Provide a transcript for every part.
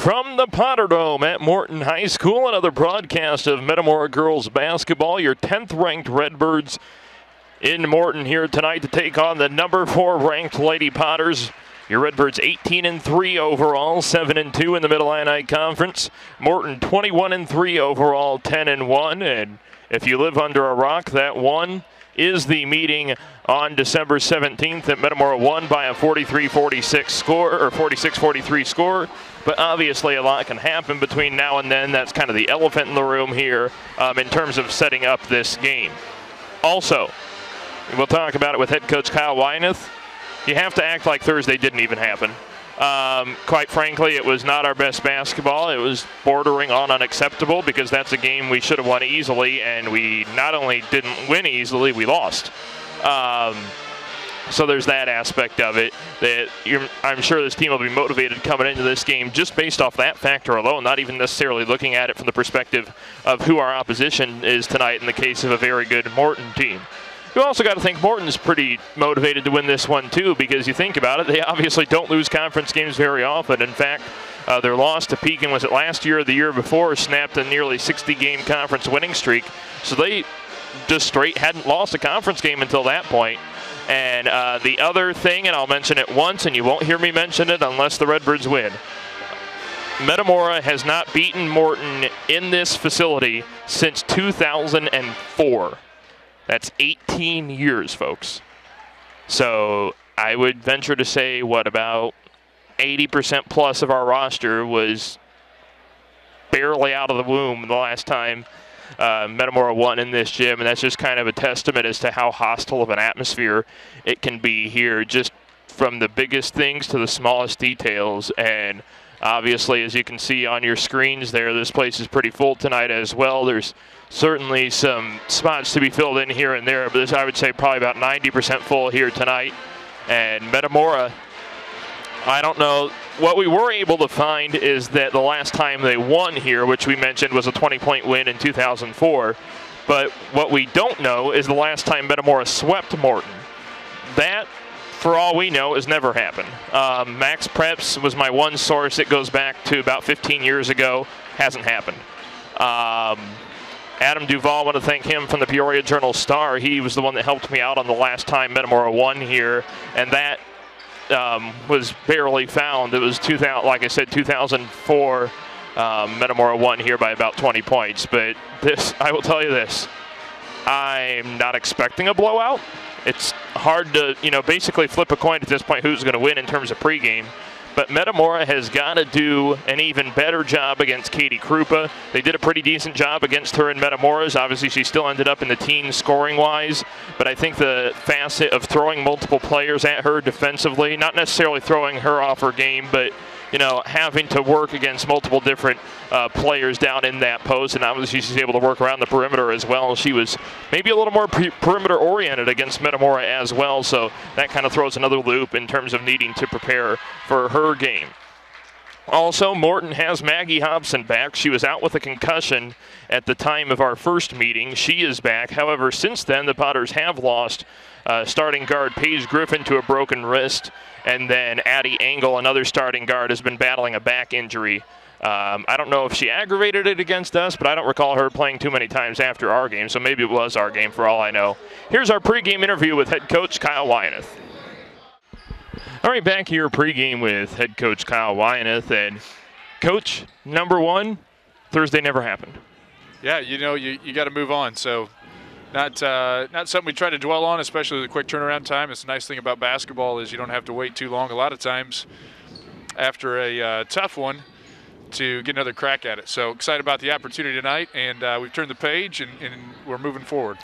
From the Potter Dome at Morton High School, another broadcast of Metamora girls basketball. Your 10th-ranked Redbirds in Morton here tonight to take on the number 4-ranked Lady Potters. Your Redbirds 18-3 overall, 7-2 in the Mid-Atlantic Conference. Morton 21-3 overall, 10-1. And if you live under a rock, that one is the meeting on December 17th at Metamora won by a 43-46 score, or 46-43 score. But obviously a lot can happen between now and then. That's kind of the elephant in the room here in terms of setting up this game. Also, we'll talk about it with head coach Kyle Wyneth. You have to act like Thursday didn't even happen. Quite frankly, it was not our best basketball. It was bordering on unacceptable because that's a game we should have won easily, and we not only didn't win easily, we lost. So there's that aspect of it that I'm sure this team will be motivated coming into this game just based off that factor alone, not even necessarily looking at it from the perspective of who our opposition is tonight in the case of a very good Morton team. You also got to think Morton's pretty motivated to win this one too, because you think about it, they obviously don't lose conference games very often. In fact, their loss to Pekin, was it last year or the year before, snapped a nearly 60-game conference winning streak. So they just straight hadn't lost a conference game until that point. And the other thing, and I'll mention it once, and you won't hear me mention it unless the Redbirds win. Metamora has not beaten Morton in this facility since 2004. That's 18 years, folks. So I would venture to say, about 80% plus of our roster was barely out of the womb the last time Metamora won in this gym, and that's just kind of a testament as to how hostile of an atmosphere it can be here, just from the biggest things to the smallest details. And obviously, as you can see on your screens there, this place is pretty full tonight as well. There's certainly some spots to be filled in here and there, but this, I would say, probably about 90% full here tonight. And Metamora, I don't know. What we were able to find is that the last time they won here, which we mentioned was a 20-point win in 2004, but what we don't know is the last time Metamora swept Morton. That, for all we know, has never happened. Max Preps was my one source. It goes back to about 15 years ago. Hasn't happened. Adam Duvall, I want to thank him from the Peoria Journal-Star. He was the one that helped me out on the last time Metamora won here, and that was barely found. It was, like I said, 2004. Metamora won here by about 20 points. But this, I will tell you this, I'm not expecting a blowout. It's hard to, basically flip a coin at this point who's going to win in terms of pregame. But Metamora has got to do an even better job against Katie Krupa. They did a pretty decent job against her in Metamora's. Obviously, she still ended up in the teens scoring-wise. But I think the facet of throwing multiple players at her defensively, not necessarily throwing her off her game, but having to work against multiple different players down in that post, and obviously she's able to work around the perimeter as well. She was maybe a little more perimeter-oriented against Metamora as well, so that kind of throws another loop in terms of needing to prepare for her game. Also, Morton has Maggie Hobson back. She was out with a concussion at the time of our first meeting. She is back. However, since then, the Potters have lost starting guard Paige Griffin to a broken wrist, and then Addie Engel, another starting guard, has been battling a back injury. I don't know if she aggravated it against us, but I don't recall her playing too many times after our game, so maybe it was our game for all I know. Here's our pregame interview with head coach Kyle Wyneth. All right, back here pregame with head coach Kyle Wyneth. And coach, number one, Thursday never happened. Yeah, you got to move on. So not something we try to dwell on, especially the quick turnaround time. It's the nice thing about basketball is you don't have to wait too long a lot of times after a tough one to get another crack at it. So excited about the opportunity tonight, and we've turned the page and we're moving forward.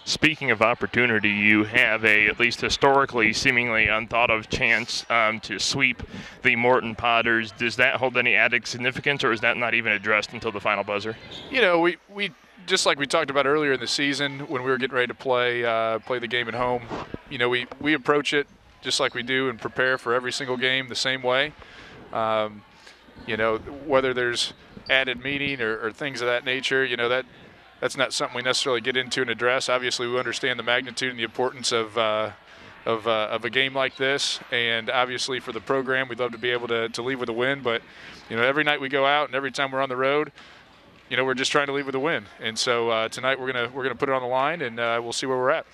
Speaking of opportunity, you have at least historically, seemingly unthought of chance to sweep the Morton Potters. Does that hold any added significance, or is that not even addressed until the final buzzer? We just like we talked about earlier in the season when we were getting ready to play the game at home, we approach it just like we do and prepare for every single game the same way. Whether there's added meaning or things of that nature, that's not something we necessarily get into and address. Obviously, we understand the magnitude and the importance of of a game like this, and obviously for the program, we'd love to be able to leave with a win. But every night we go out, and every time we're on the road, we're just trying to leave with a win. And so tonight we're gonna put it on the line, and we'll see where we're at.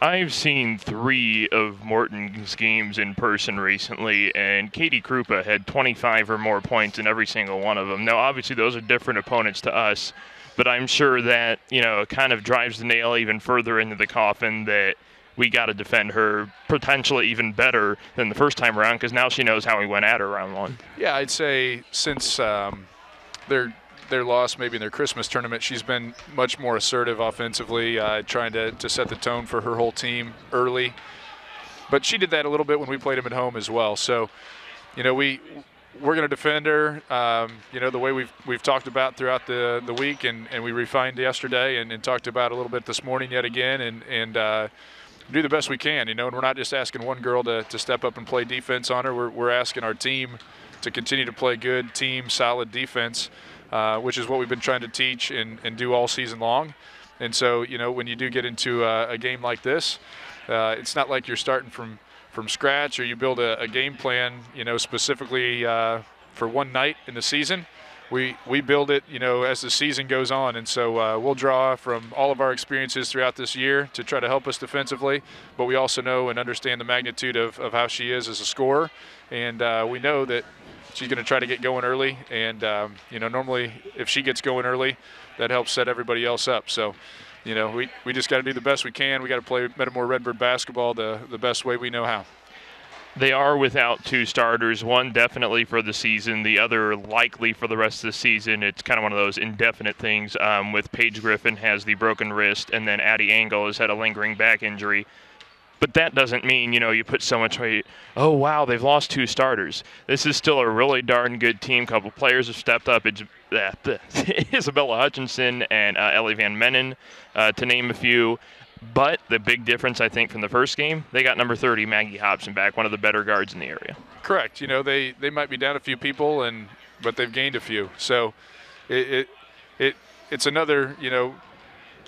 I've seen 3 of Morton's games in person recently, and Katie Krupa had 25 or more points in every single one of them. Now, obviously, those are different opponents to us, but I'm sure that, it kind of drives the nail even further into the coffin that we got to defend her potentially even better than the first time around, because now she knows how we went at her round 1. Yeah, I'd say since their loss maybe in their Christmas tournament, she's been much more assertive offensively, trying to set the tone for her whole team early. But she did that a little bit when we played them at home as well. So, we're going to defend her, the way we've talked about throughout the week, and we refined yesterday and talked about a little bit this morning yet again, and do the best we can, and we're not just asking one girl to step up and play defense on her. We're asking our team to continue to play good team, solid defense, which is what we've been trying to teach and do all season long. And so, when you do get into a game like this, it's not like you're starting from scratch, or you build a game plan, specifically for one night in the season. We build it, as the season goes on. And so we'll draw from all of our experiences throughout this year to try to help us defensively. But we also know and understand the magnitude of how she is as a scorer. And we know that she's going to try to get going early. And, normally if she gets going early, that helps set everybody else up. So, we just got to do the best we can. We got to play Metamora Redbird basketball the best way we know how. They are without 2 starters, one definitely for the season, the other likely for the rest of the season. It's kind of one of those indefinite things with Paige Griffin has the broken wrist, and then Addie Engel has had a lingering back injury. But that doesn't mean, you put so much weight, oh, wow, they've lost 2 starters. This is still a really darn good team. A couple players have stepped up. It's Isabella Hutchinson and Ellie Van Mennen, to name a few. But the big difference, I think, from the first game, they got number 30, Maggie Hobson, back, one of the better guards in the area. Correct. They might be down a few people, but they've gained a few. So it's another,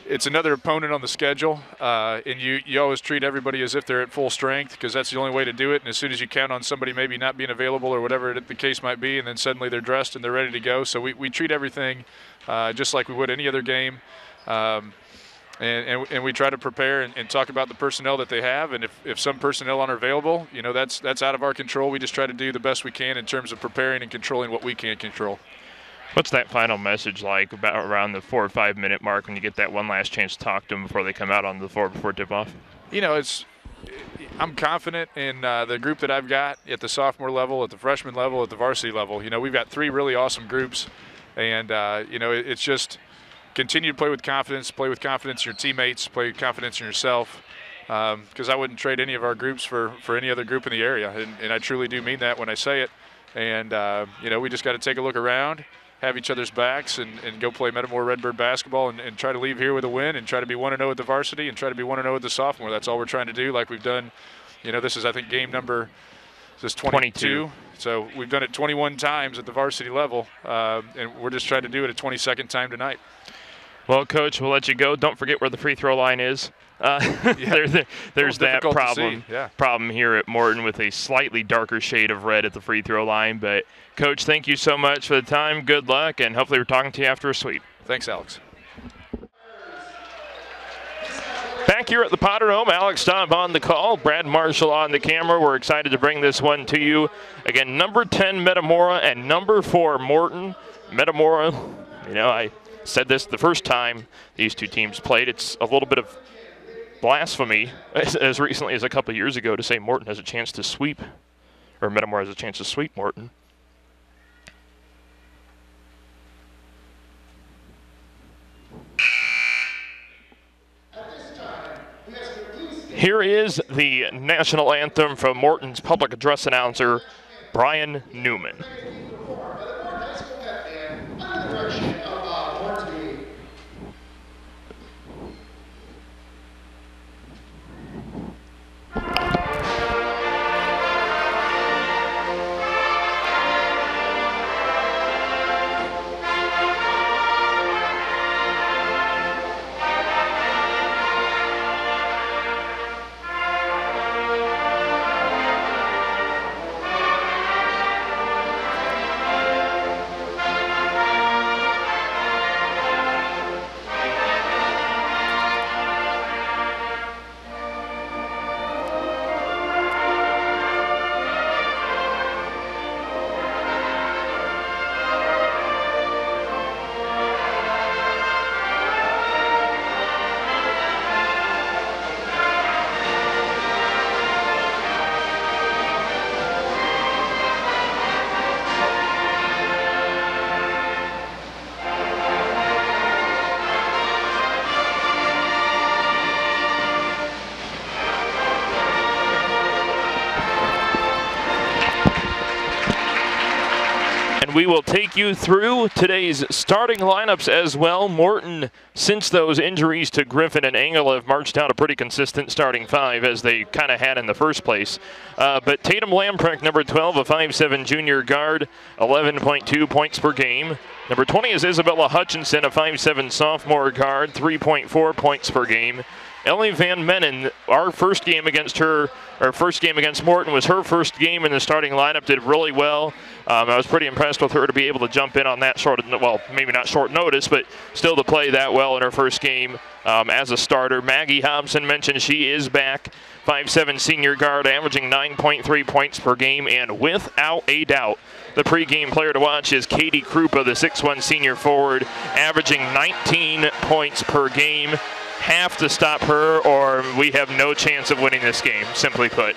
it's another opponent on the schedule, and you always treat everybody as if they're at full strength, because that's the only way to do it. And as soon as you count on somebody maybe not being available or whatever the case might be, and then suddenly they're dressed and they're ready to go. So we treat everything just like we would any other game. And we try to prepare and talk about the personnel that they have, and if some personnel aren't available, that's out of our control. We just try to do the best we can in terms of preparing and controlling what we can control. What's that final message like about around the 4 or 5 minute mark when you get that one last chance to talk to them before they come out on the floor before tip-off? I'm confident in the group that I've got at the sophomore level, at the freshman level, at the varsity level. We've got 3 really awesome groups, and it's just continue to play with confidence in your teammates, play with confidence in yourself, because I wouldn't trade any of our groups for any other group in the area, and I truly do mean that when I say it. And we just got to take a look around, have each other's backs, and go play Metamora Redbird basketball, and try to leave here with a win, and try to be 1-0 at the varsity, and try to be 1-0 at the sophomore. That's all we're trying to do, like we've done. This is, I think, game number 22. So we've done it 21 times at the varsity level, and we're just trying to do it a 22nd time tonight. Well, Coach, we'll let you go. Don't forget where the free throw line is. There's that problem here at Morton with a slightly darker shade of red at the free throw line. But, Coach, thank you so much for the time. Good luck, and hopefully we're talking to you after a sweep. Thanks, Alex. Back here at the Potter Home, Alex Staub on the call, Brad Marshall on the camera. We're excited to bring this one to you. Again, number 10 Metamora and number 4 Morton. Metamora, I said this the first time these two teams played. It's a little bit of blasphemy as recently as a couple of years ago to say Morton has a chance to sweep, or Metamora has a chance to sweep Morton. Here is the national anthem from Morton's public address announcer, Brian Newman. we will take you through today's starting lineups as well. Morton, since those injuries to Griffin and Engel, have marched out a pretty consistent starting 5 as they kind of had in the first place. But Tatum Lamprecht, number 12, a 5'7" junior guard, 11.2 points per game. Number 20 is Isabella Hutchinson, a 5'7" sophomore guard, 3.4 points per game. Ellie Van Menen, our first game against Morton was her first game in the starting lineup, did really well. I was pretty impressed with her to be able to jump in on that maybe not short notice, but still to play that well in her first game as a starter. Maggie Hobson mentioned she is back, 5'7" senior guard, averaging 9.3 points per game, and without a doubt, the pregame player to watch is Katie Krupa, the 6'1" senior forward, averaging 19 points per game. Have to stop her or we have no chance of winning this game, simply put.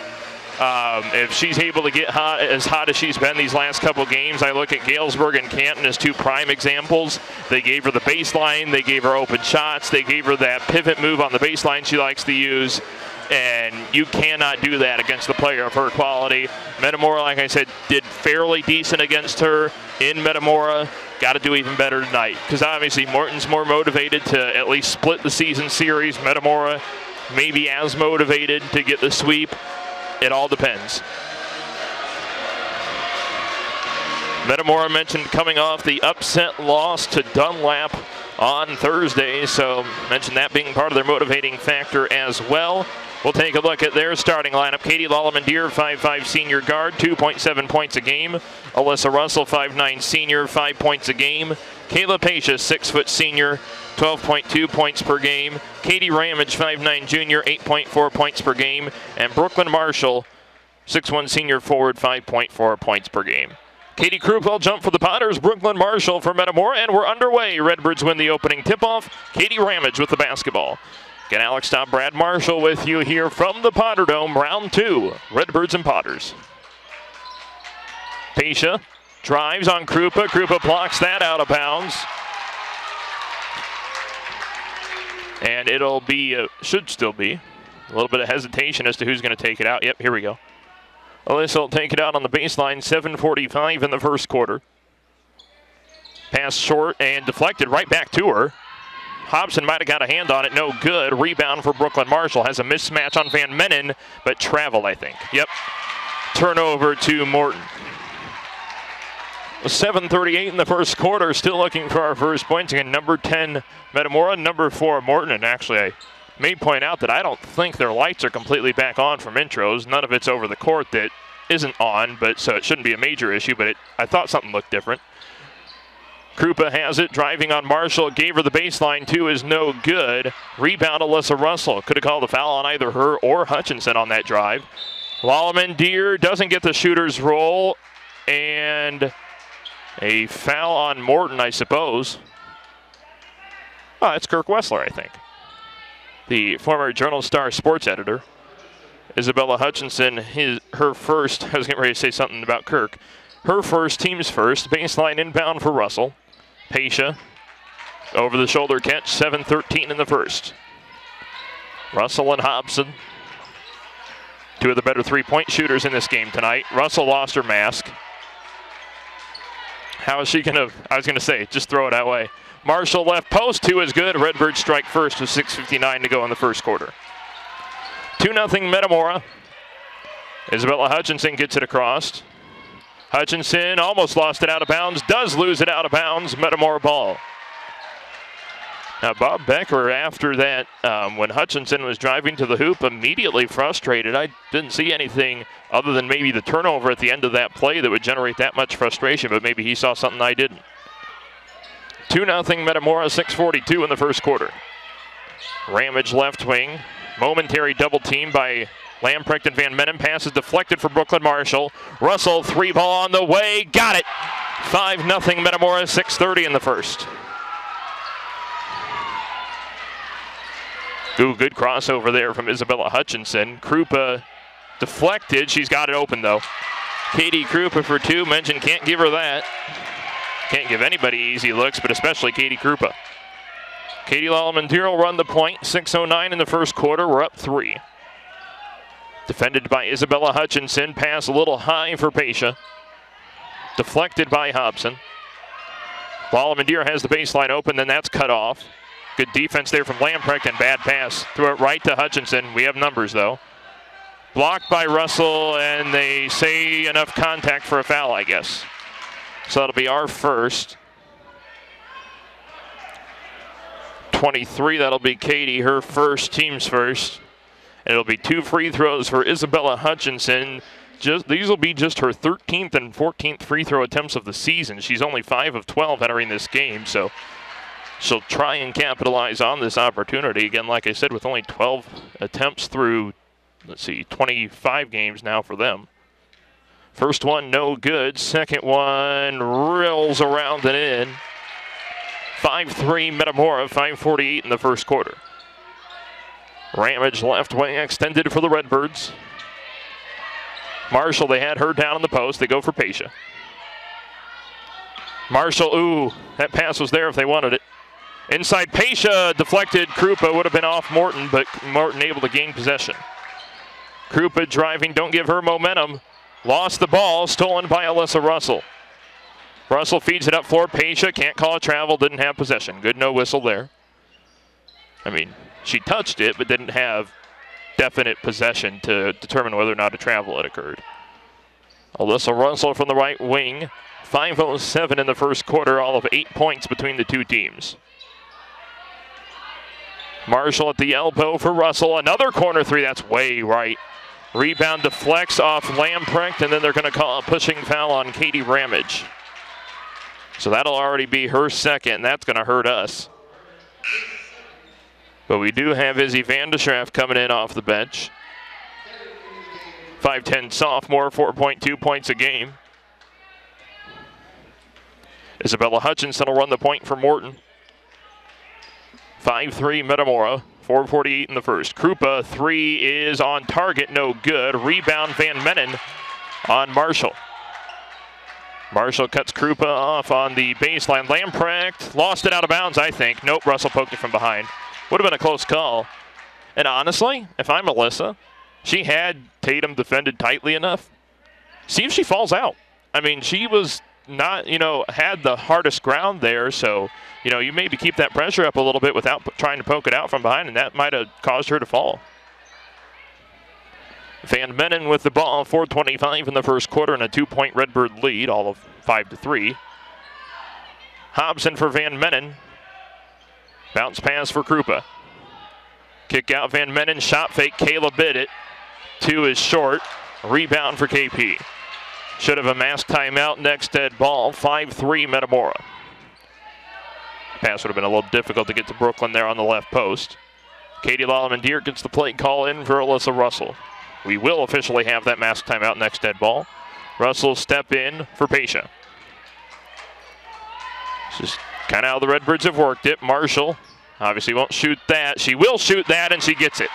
If she's able to get as hot as she's been these last couple games, I look at Galesburg and Canton as two prime examples. They gave her the baseline, they gave her open shots, they gave her that pivot move on the baseline she likes to use, and you cannot do that against a player of her quality. Metamora, like I said, did fairly decent against her in Metamora. Got to do even better tonight because obviously Morton's more motivated to at least split the season series. Metamora maybe as motivated to get the sweep. It all depends. Metamora mentioned coming off the upset loss to Dunlap on Thursday, so mentioned that being part of their motivating factor as well. We'll take a look at their starting lineup. Katie Lallemand-Deer, 5'5" senior guard, 2.7 points a game. Alyssa Russell, 5'9" senior, 5 points a game. Kayla Pasha, 6' senior, 12.2 points per game. Katie Ramage, 5'9" junior, 8.4 points per game. And Brooklyn Marshall, 6'1" senior forward, 5.4 points per game. Katie Krupa jump for the Potters, Brooklyn Marshall for Metamora, and we're underway. Redbirds win the opening tip-off. Katie Ramage with the basketball. Again, Alex Staub, Brad Marshall with you here from the Potterdome, round 2, Redbirds and Potters. Pasha drives on Krupa. Krupa blocks that out of bounds. And it'll be, should still be, a little bit of hesitation as to who's going to take it out. Yep, here we go. Alyssa will take it out on the baseline, 7:45 in the first quarter. Pass short and deflected right back to her. Hobson might have got a hand on it, no good. Rebound for Brooklyn Marshall. Has a mismatch on Van Menen, but traveled, I think. Yep. Turnover to Morton. 7:38 in the first quarter. Still looking for our first points. Again, number 10, Metamora, number 4, Morton. And actually, I may point out that I don't think their lights are completely back on from intros. None of it's over the court that isn't on, but so it shouldn't be a major issue, but I thought something looked different. Krupa has it, driving on Marshall, gave her the baseline, 2 is no good. Rebound, Alyssa Russell. Could have called a foul on either her or Hutchinson on that drive. Lallemand-Deer doesn't get the shooter's roll, and a foul on Morton, I suppose. Oh, it's Kirk Wessler, I think. The former Journal Star sports editor. Isabella Hutchinson, her first, I was getting ready to say something about Kirk. Her first, team's first, baseline inbound for Russell. Pasha, over the shoulder catch, 7:13 in the first. Russell and Hobson, 2 of the better 3-point shooters in this game tonight. Russell lost her mask. How is she gonna, I was gonna say, just throw it that way. Marshall left post, 2 is good. Redbirds strike first with 6:59 to go in the first quarter. 2-0 Metamora. Isabella Hutchinson gets it across. Hutchinson almost lost it out of bounds, does lose it out of bounds, Metamora ball. Now Bob Becker, after that, when Hutchinson was driving to the hoop, immediately frustrated. I didn't see anything other than maybe the turnover at the end of that play that would generate that much frustration, but maybe he saw something I didn't. 2-0 Metamora, 6:42 in the first quarter. Ramage left wing, momentary double team by Lamprecht and Van Menen. Pass is deflected for Brooklyn Marshall. Russell, 3-ball on the way, got it. 5-0 Metamora, 6:30 in the first. Ooh, good crossover there from Isabella Hutchinson. Krupa deflected, she's got it open though. Katie Krupa for 2, mentioned can't give her that. Can't give anybody easy looks, but especially Katie Krupa. Katie Lallemand-Deer will run the point, 6:09 in the first quarter, we're up 3. Defended by Isabella Hutchinson. Pass a little high for Pasha. deflected by Hobson. Lalamandir has the baseline open, then that's cut off. Good defense there from Lamprecht and bad pass. Threw it right to Hutchinson. We have numbers though. Blocked by Russell, and they say enough contact for a foul, I guess. So that'll be our first. 23, that'll be Katie, her first, team's first. And it'll be 2 free throws for Isabella Hutchinson. These will be just her 13th and 14th free throw attempts of the season. She's only 5 of 12 entering this game, so she'll try and capitalize on this opportunity. Again, like I said, with only 12 attempts through, 25 games now for them. First one, no good. Second one, reels around and in. 5-3 Metamora, 5:48 in the first quarter. Ramage left wing extended for the Redbirds. Marshall, they had her down in the post. They go for Pasha. Marshall, ooh, that pass was there if they wanted it. Inside Pasha, deflected. Krupa would have been off Morton, but Morton able to gain possession. Krupa driving, don't give her momentum. Lost the ball, stolen by Alyssa Russell. Russell feeds it up floor. Pasha can't call a travel, didn't have possession. Good no whistle there. I mean, she touched it, but didn't have definite possession to determine whether or not a travel had occurred. Alyssa Russell from the right wing. 5:07 in the first quarter, all of 8 points between the two teams. Marshall at the elbow for Russell. Another corner three, that's way right. Rebound deflects off Lamprecht, and then they're going to call a pushing foul on Katie Ramage. So that'll already be her second, and that's going to hurt us. But we do have Izzy Van de Schraff coming in off the bench. 5'10 sophomore, 4.2 points a game. Isabella Hutchinson will run the point for Morton. 5-3 Metamora, 4:48 in the first. Krupa, 3 is on target, no good. Rebound Van Menen on Marshall. Marshall cuts Krupa off on the baseline. Lamprecht lost it out of bounds, I think. Nope, Russell poked it from behind. Would have been a close call. And honestly, if I'm Alyssa, she had Tatum defended tightly enough. See if she falls out. I mean, she was not, had the hardest ground there, so, you maybe keep that pressure up a little bit without trying to poke it out from behind, and that might have caused her to fall. Van Menen with the ball, 4:25 in the first quarter, and a 2-point Redbird lead, all of 5-3. Hobson for Van Menen. Bounce pass for Krupa. Kick out Van Menen, shot fake, Kayla bid it. 2 is short. Rebound for KP. Should have a mask timeout, next dead ball, 5-3 Metamora. Pass would have been a little difficult to get to Brooklyn there on the left post. Katie Lalamandir gets the play call in for Alyssa Russell. We will officially have that mask timeout, next dead ball. Russell step in for Pasha. This is kind of how the Redbirds have worked it. Marshall obviously won't shoot that. She will shoot that, and she gets it.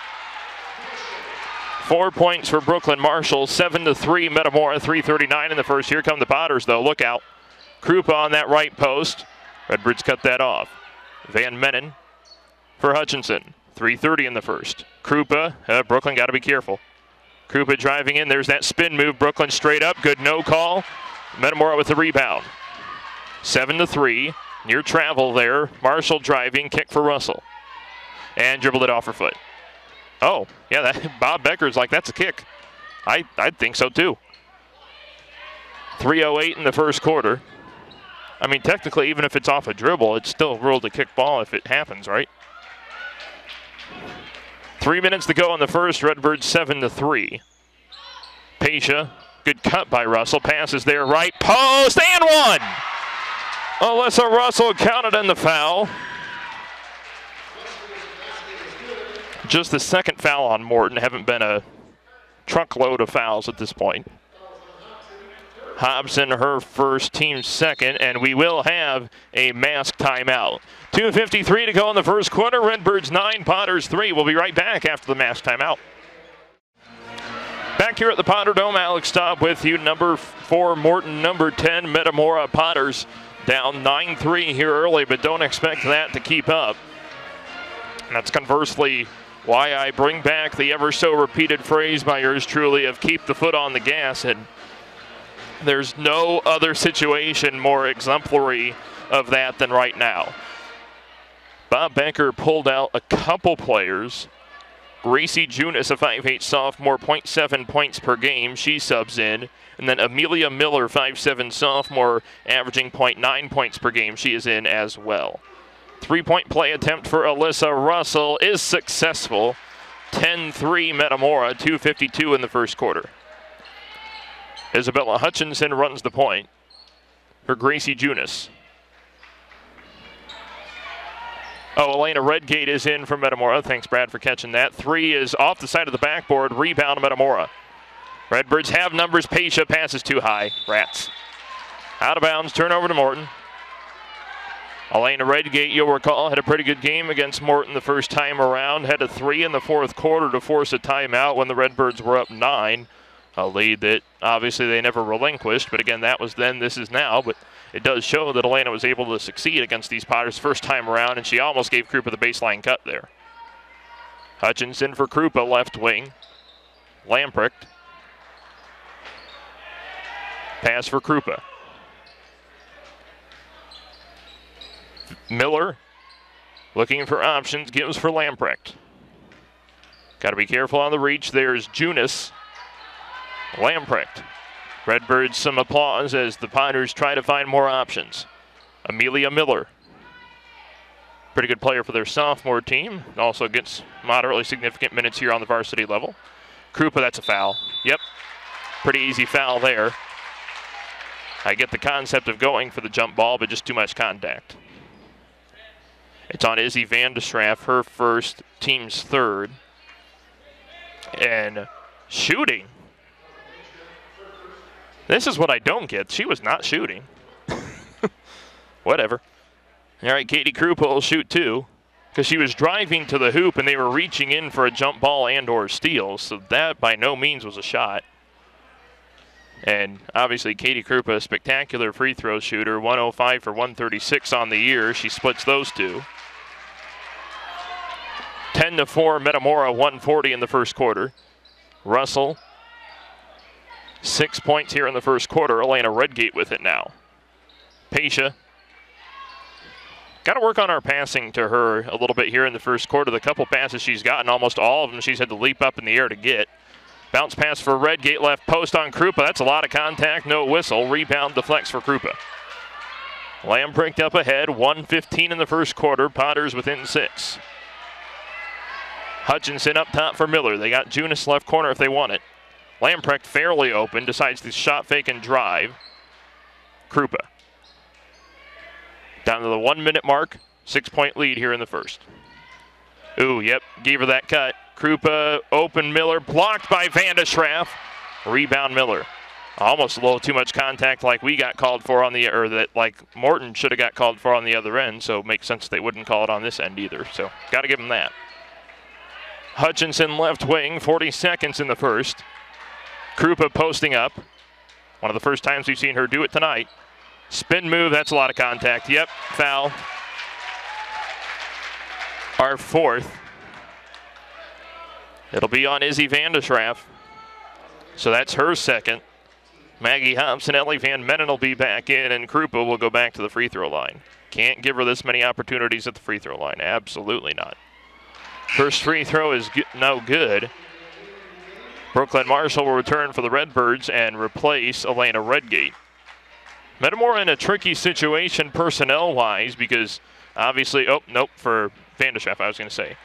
4 points for Brooklyn Marshall, 7-3 Metamora, 3:39 in the first. Here come the Potters, though. Look out. Krupa on that right post. Redbirds cut that off. Van Menen for Hutchinson. 3:30 in the first. Krupa, Brooklyn got to be careful. Krupa driving in. There's that spin move. Brooklyn straight up. Good no call. Metamora with the rebound. 7-3. Near travel there. Marshall driving. Kick for Russell. And dribbled it off her foot. Oh, yeah, that Bob Becker's like, that's a kick. I think so too. 3:08 in the first quarter. I mean, technically, even if it's off a dribble, it's still ruled a kick ball if it happens, right? 3 minutes to go in the first. Redbirds 7-3. Pasha, good cut by Russell. Passes there, right post, and one! Alyssa Russell counted in the foul. Just the second foul on Morton. Haven't been a truckload of fouls at this point. Hobson, her first, team second, and we will have a mask timeout. 2:53 to go in the first quarter. Redbirds 9, Potters 3. We'll be right back after the mask timeout. Back here at the Potter Dome, Alex Staub with you. Number 4, Morton. Number 10, Metamora Potters. Down 9-3 here early, but don't expect that to keep up. And that's conversely why I bring back the ever so repeated phrase by yours truly of keep the foot on the gas. And There's no other situation more exemplary of that than right now. Bob Becker pulled out a couple players. Gracie Junis, a 5'8 sophomore, 0.7 points per game. She subs in. And then Amelia Miller, 5'7 sophomore, averaging 0.9 points per game. She is in as well. Three-point play attempt for Alyssa Russell is successful. 10-3 Metamora, 2:52 in the first quarter. Isabella Hutchinson runs the point for Gracie Junis. Oh, Elena Redgate is in from Metamora. Thanks, Brad, for catching that. Three is off the side of the backboard. Rebound, Metamora. Redbirds have numbers. Pasha passes too high. Rats. Out of bounds. Turnover to Morton. Elena Redgate, you'll recall, had a pretty good game against Morton the first time around. Had a 3 in the fourth quarter to force a timeout when the Redbirds were up 9. A lead that obviously they never relinquished. But again, that was then, this is now. But it does show that Elena was able to succeed against these Potters first time around, and she almost gave Krupa the baseline cut there. Hutchinson for Krupa, left wing. Lamprecht. Pass for Krupa. Miller looking for options, gives for Lamprecht. Got to be careful on the reach. There's Junis. Lamprecht. Redbirds some applause as the Potters try to find more options. Amelia Miller. Pretty good player for their sophomore team. Also gets moderately significant minutes here on the varsity level. Krupa, that's a foul. Yep, pretty easy foul there. I get the concept of going for the jump ball, but just too much contact. It's on Izzy Vandeschraff, her first, team's third. And shooting. This is what I don't get. She was not shooting. Whatever. All right, Katie Krupa will shoot two because she was driving to the hoop and they were reaching in for a jump ball and or steal. So that by no means was a shot. And obviously Katie Krupa, a spectacular free throw shooter, 105 for 136 on the year. She splits those two. 10-4 Metamora, 140 in the first quarter. Russell, 6 points here in the first quarter. Elena Redgate with it now. Pasha. Got to work on our passing to her a little bit here in the first quarter. The couple passes she's gotten, almost all of them, she's had to leap up in the air to get. Bounce pass for Redgate, left post on Krupa. That's a lot of contact, no whistle. Rebound deflects for Krupa. Lamprecht up ahead, 1:15 in the first quarter. Potters within 6. Hutchinson up top for Miller. They got Junis left corner if they want it. Lamprecht fairly open, decides to shot fake and drive. Krupa. Down to the 1 minute mark, 6-point lead here in the first. Ooh, yep, gave her that cut. Krupa, open Miller, blocked by Vandeschraff. Rebound Miller. Almost a little too much contact like we got called for on the, or that like Morton should have got called for on the other end, so it makes sense they wouldn't call it on this end either, so got to give them that. Hutchinson left wing, 40 seconds in the first. Krupa posting up. One of the first times we've seen her do it tonight. Spin move, that's a lot of contact. Yep, foul. Our fourth. It'll be on Izzy Vandeschraff. So that's her second. Maggie Hobson, Ellie Van Mennen will be back in, and Krupa will go back to the free throw line. Can't give her this many opportunities at the free throw line. Absolutely not. First free throw is no good. Brooklyn Marshall will return for the Redbirds and replace Elena Redgate. Metamora in a tricky situation personnel-wise because obviously, oh, nope, for Vandeschraff, I was going to say.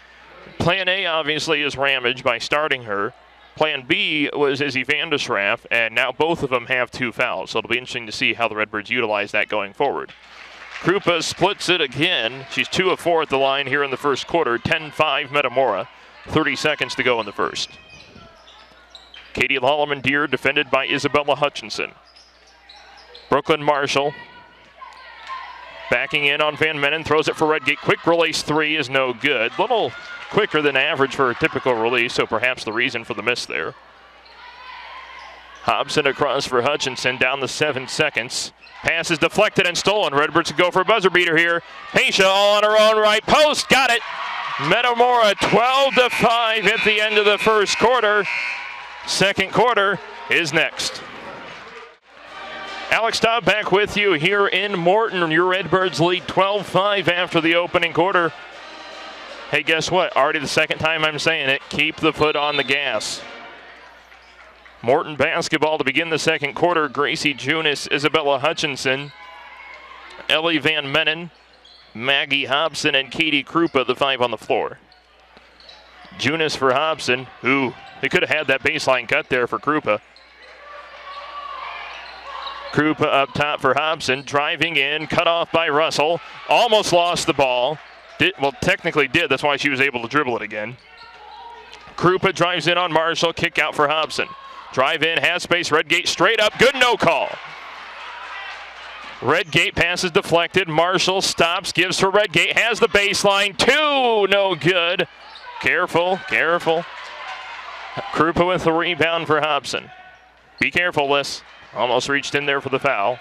Plan A obviously is Ramage by starting her. Plan B was Izzy Vandeschraff, and now both of them have 2 fouls. So it'll be interesting to see how the Redbirds utilize that going forward. Krupa splits it again. She's 2 of 4 at the line here in the first quarter. 10-5 Metamora. 30 seconds to go in the first. Katie Lolleman-Deer defended by Isabella Hutchinson. Brooklyn Marshall backing in on Van Mennen, throws it for Redgate. Quick release 3 is no good. Little quicker than average for a typical release, so perhaps the reason for the miss there. Hobson across for Hutchinson, down to 7 seconds. Pass is deflected and stolen. Redbirds go for a buzzer beater here. Pasha all on her own right post, got it. Metamora 12-5 at the end of the first quarter. Second quarter is next. Alex Staub back with you here in Morton. Your Redbirds lead 12-5 after the opening quarter. Hey, guess what? Already the second time I'm saying it. Keep the foot on the gas. Morton basketball to begin the second quarter. Gracie Junis, Isabella Hutchinson, Ellie Van Mennen, Maggie Hobson, and Katie Krupa, the 5 on the floor. Junis for Hobson. Ooh, they could have had that baseline cut there for Krupa. Krupa up top for Hobson, driving in, cut off by Russell. Almost lost the ball. Well, technically did. That's why she was able to dribble it again. Krupa drives in on Marshall. Kick out for Hobson. Drive in, has space. Redgate straight up. Good no call. Redgate pass is deflected. Marshall stops, gives for Redgate. Has the baseline. 2, no good. Careful, careful. Krupa with the rebound for Hobson. Be careful, Liz. Almost reached in there for the foul.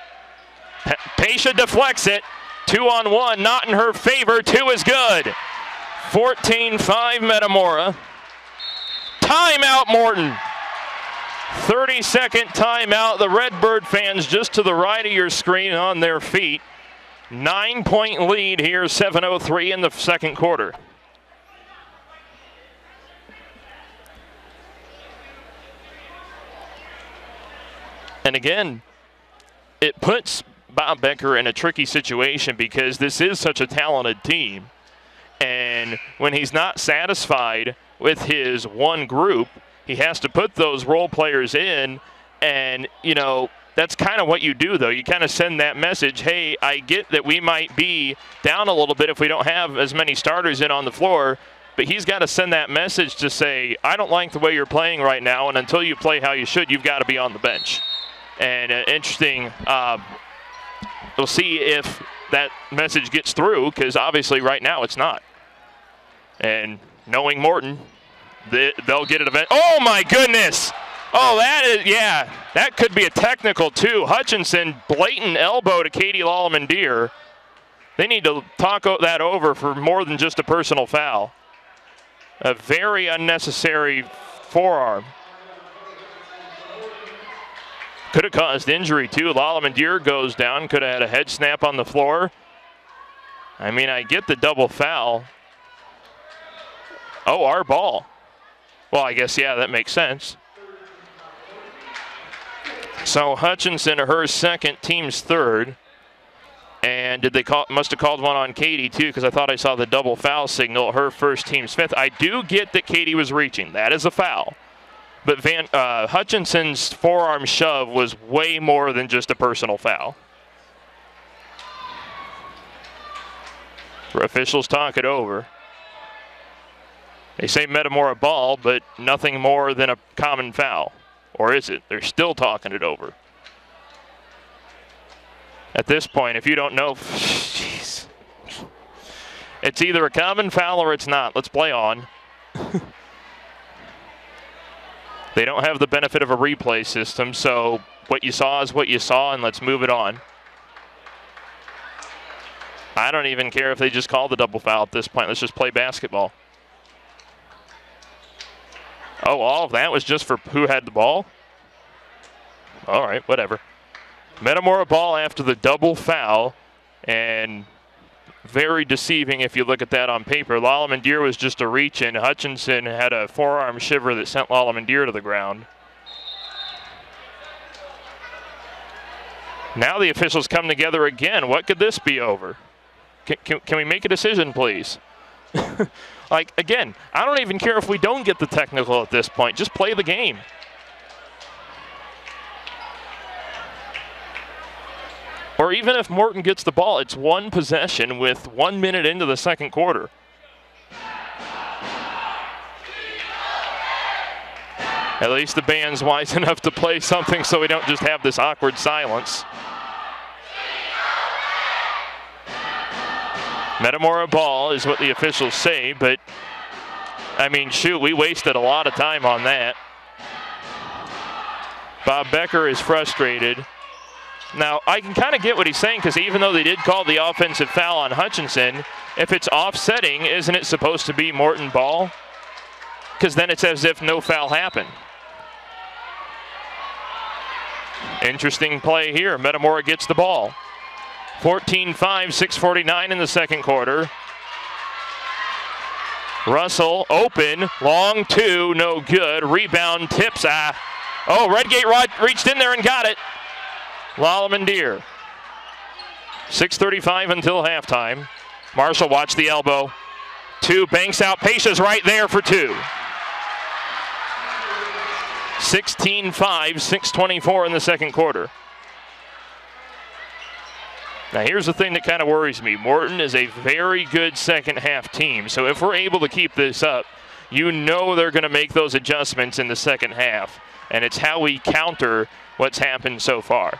Pasha deflects it. 2-on-1, not in her favor. 2 is good. 14-5 Metamora. Timeout Morton. 30-second timeout. The Redbird fans just to the right of your screen on their feet. 9-point lead here, 7:03 in the second quarter. And again, it puts Bob Becker in a tricky situation because this is such a talented team. And when he's not satisfied with his one group, he has to put those role players in. And, you know, that's kind of what you do, though. You kind of send that message, hey, I get that we might be down a little bit if we don't have as many starters in on the floor. But he's got to send that message to say, I don't like the way you're playing right now. And until you play how you should, you've got to be on the bench. And interesting, we'll see if that message gets through, because obviously right now it's not. And knowing Morton, they'll get it eventually. Oh my goodness! Oh, that is, yeah, that could be a technical too. Hutchinson, blatant elbow to Katie Lallemand-Deer. They need to talk that over for more than just a personal foul. A very unnecessary forearm. Could have caused injury, too. Lallemand-Deer goes down. Could have had a head snap on the floor. I mean, I get the double foul. Oh, our ball. Well, I guess, yeah, that makes sense. So Hutchinson, her second, team's third. And did they must have called one on Katie, too, because I thought I saw the double foul signal. Her first, team's fifth. I do get that Katie was reaching. That is a foul. But Hutchinson's forearm shove was way more than just a personal foul. Officials talk it over. They say Metamora ball, but nothing more than a common foul. Or is it? They're still talking it over. At this point, if you don't know, jeez. It's either a common foul or it's not. Let's play on. They don't have the benefit of a replay system, so what you saw is what you saw, and let's move it on. I don't even care if they just call the double foul at this point. Let's just play basketball. Oh, all of that was just for who had the ball? All right, whatever. Metamora ball after the double foul, and very deceiving if you look at that on paper. Lallemand-Deer was just a reach in. Hutchinson had a forearm shiver that sent Lallemand-Deer to the ground. Now the officials come together again. What could this be over? Can we make a decision, please? Like, again, I don't even care if we don't get the technical at this point. Just play the game. Or even if Morton gets the ball, it's one possession with 1 minute into the second quarter. At least the band's wise enough to play something so we don't just have this awkward silence. Metamora ball is what the officials say, but I mean, shoot, we wasted a lot of time on that. Bob Becker is frustrated. Now, I can kind of get what he's saying, because even though they did call the offensive foul on Hutchinson, if it's offsetting, isn't it supposed to be Morton ball? Because then it's as if no foul happened. Interesting play here. Metamora gets the ball. 14-5, 6:49 in the second quarter. Russell open, long two, no good. Rebound tips. Redgate reached in there and got it. Lalamandir. 6:35 until halftime. Marshall watched the elbow. Two, banks out. Paisha's right there for two. 16-5, 6:24 in the second quarter. Now here's the thing that kind of worries me. Morton is a very good second half team. So if we're able to keep this up, you know they're going to make those adjustments in the second half. And it's how we counter what's happened so far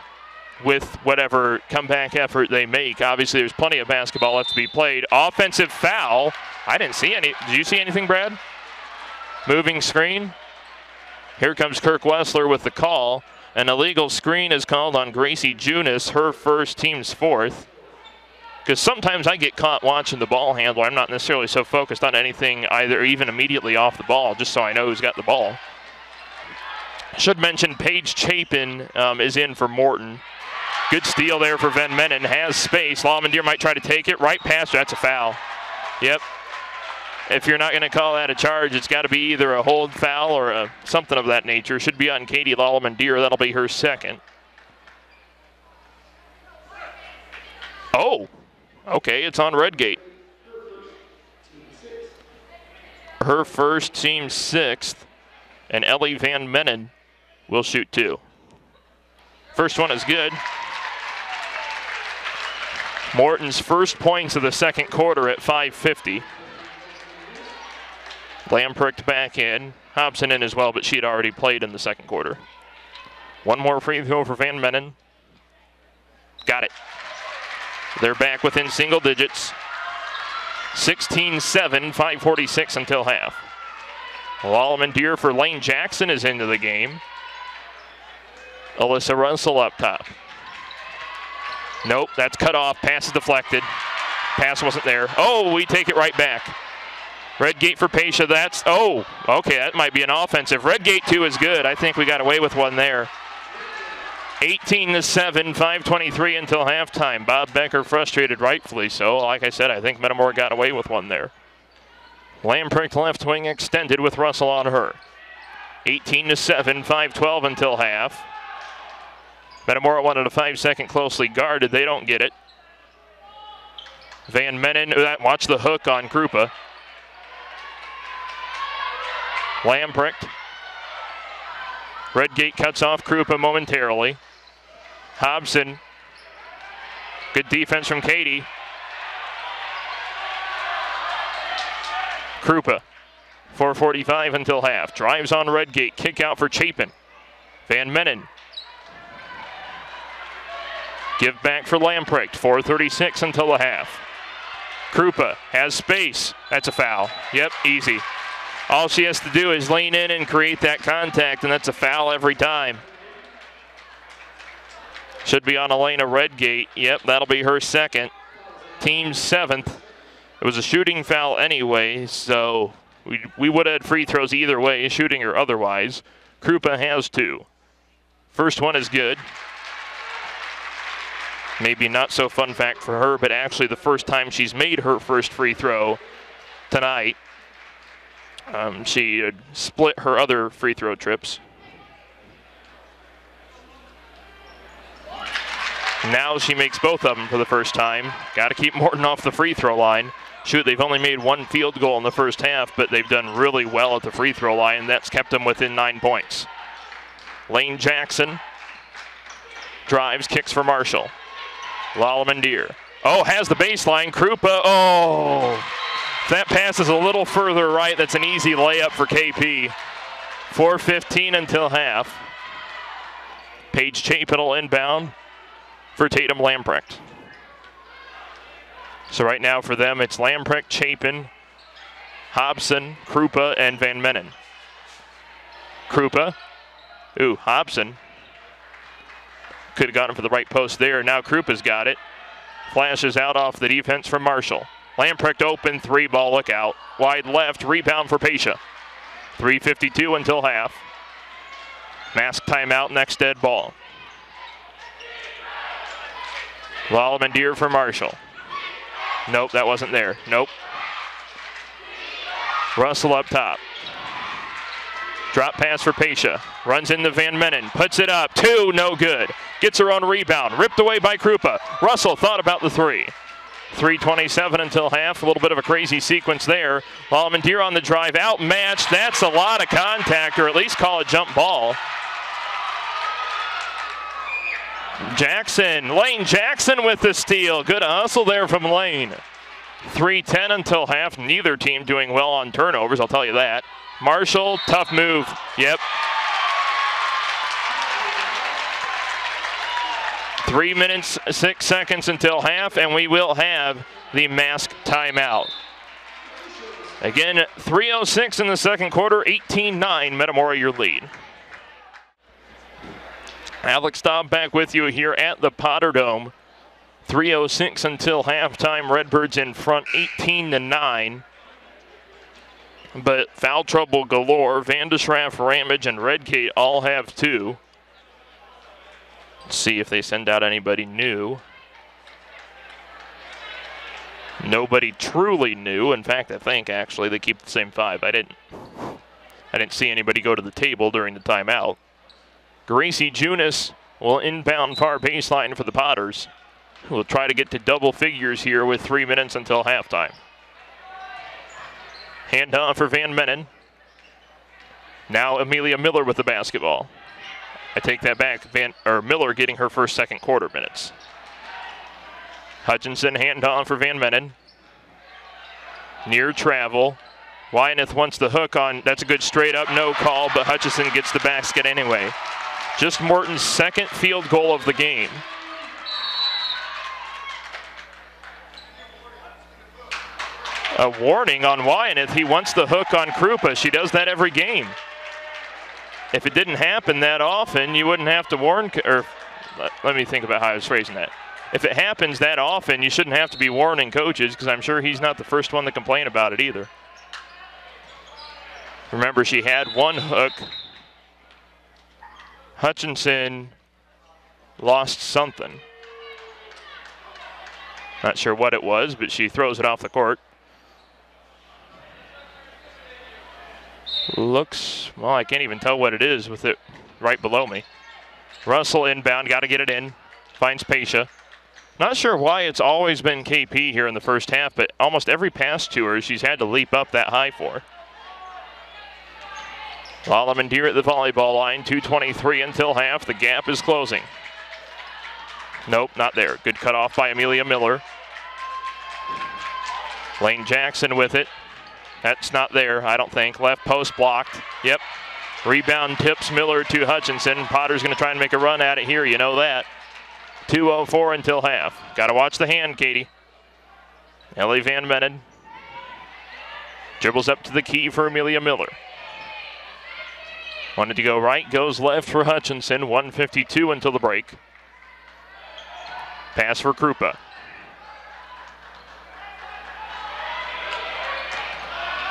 with whatever comeback effort they make. Obviously, there's plenty of basketball left to be played. Offensive foul. I didn't see any. Did you see anything, Brad? Moving screen. Here comes Kirk Wessler with the call. An illegal screen is called on Gracie Junis, her first, team's fourth. Because sometimes I get caught watching the ball handler. I'm not necessarily so focused on anything either, even immediately off the ball, just so I know who's got the ball. Should mention Paige Chapin is in for Morton. Good steal there for Van Mennen. Has space. Lalamandir might try to take it. Right past her. That's a foul. Yep. If you're not going to call that a charge, it's got to be either a hold foul or something of that nature. Should be on Katie Lalamandir. That'll be her second. Oh, okay, it's on Redgate. Her first, team sixth, and Ellie Van Mennen will shoot two. First one is good. Morton's first points of the second quarter at 5:50. Lamprecht back in. Hobson in as well, but she had already played in the second quarter. One more free throw for Van Mennen. Got it. They're back within single digits. 16-7, 5:46 until half. Lalamandir for Lane Jackson is into the game. Alyssa Russell up top. Nope, that's cut off. Pass is deflected. Pass wasn't there. Oh, we take it right back. Redgate for Paisha. That's, okay, that might be an offensive. Redgate, too, is good. I think we got away with one there. 18-7, 5:23 until halftime. Bob Becker frustrated, rightfully so. Like I said, I think Metamora got away with one there. Lamprecht left wing extended with Russell on her. 18-7, 5:12 until half. Metamora wanted a 5-second closely guarded. They don't get it. Van Mennen, watch the hook on Krupa. Lamprecht. Redgate cuts off Krupa momentarily. Hobson. Good defense from Katie. Krupa. 4:45 until half. Drives on Redgate. Kick out for Chapin. Van Mennen. Give back for Lamprecht. 4:36 until the half. Krupa has space. That's a foul. Yep, easy. All she has to do is lean in and create that contact, and that's a foul every time. Should be on Elena Redgate. Yep, that'll be her second. Team seventh. It was a shooting foul anyway, so we would have had free throws either way, shooting or otherwise. Krupa has two. First one is good. Maybe not so fun fact for her, but actually the first time she's made her first free throw tonight. She had split her other free throw trips. Now she makes both of them for the first time. Got to keep Morton off the free throw line. Shoot, they've only made one field goal in the first half, but they've done really well at the free throw line. That's kept them within 9 points. Lane Jackson drives, kicks for Marshall. Lalamandir. Has the baseline. Krupa. That pass is a little further right. That's an easy layup for KP. 4:15 until half. Paige Chapin will inbound for Tatum Lamprecht. So right now for them, it's Lamprecht, Chapin, Hobson, Krupa, and Van Mennen. Krupa. Hobson. Could have gotten for the right post there. Now Krupa's got it. Flashes out off the defense from Marshall. Lamprecht open, three ball, look out. Wide left, rebound for Paisha. 3:52 until half. Mask timeout, next dead ball. Lalamandir for Marshall. Nope, that wasn't there. Nope. Russell up top. Drop pass for Pesha. Runs into Van Menen. Puts it up. 2, no good. Gets her own rebound. Ripped away by Krupa. Russell thought about the 3. 3:27 until half. A little bit of a crazy sequence there. Lalamandir on the drive. Outmatched. That's a lot of contact, or at least call it jump ball. Jackson. Lane Jackson with the steal. Good hustle there from Lane. 3:10 until half. Neither team doing well on turnovers, I'll tell you that. Marshall, tough move. Yep. 3 minutes, 6 seconds until half, and we will have the mask timeout. Again, 3:06 in the second quarter, 18-9, Metamora your lead. Alex Staub back with you here at the Potter Dome. 3:06 until halftime, Redbirds in front, 18-9. But foul trouble galore. Vandeschraff, Ramage, and Redgate all have 2. Let's see if they send out anybody new. Nobody truly new. In fact, I think actually they keep the same 5. I didn't see anybody go to the table during the timeout. Gracie Junis will inbound far baseline for the Potters, who will try to get to double figures here with 3 minutes until halftime. Hand off for Van Menen. Now Amelia Miller with the basketball. I take that back. Miller getting her first second quarter minutes. Hutchinson hand on for Van Menen. Near travel. Wyeth wants the hook on. That's a good straight up no call, but Hutchinson gets the basket anyway. Just Morton's second field goal of the game. A warning on Wyeth. He wants the hook on Krupa. She does that every game. If it didn't happen that often, you wouldn't have to warn, or let me think about how I was phrasing that. If it happens that often, you shouldn't have to be warning coaches, because I'm sure he's not the first one to complain about it either. Remember, she had one hook. Hutchinson lost something. Not sure what it was, but she throws it off the court. Looks, well, I can't even tell what it is with it right below me. Russell inbound, got to get it in. Finds Pesha. Not sure why it's always been KP here in the first half, but almost every pass to her, she's had to leap up that high for. Lalamandir at the volleyball line, 2:23 until half. The gap is closing. Nope, not there. Good cutoff by Amelia Miller. Lane Jackson with it. That's not there, I don't think. Left post blocked. Yep. Rebound tips Miller to Hutchinson. Potter's going to try and make a run at it here, you know that. 2:04 until half. Got to watch the hand, Katie. Ellie Van Menen. Dribbles up to the key for Amelia Miller. Wanted to go right, goes left for Hutchinson. 1:52 until the break. Pass for Krupa.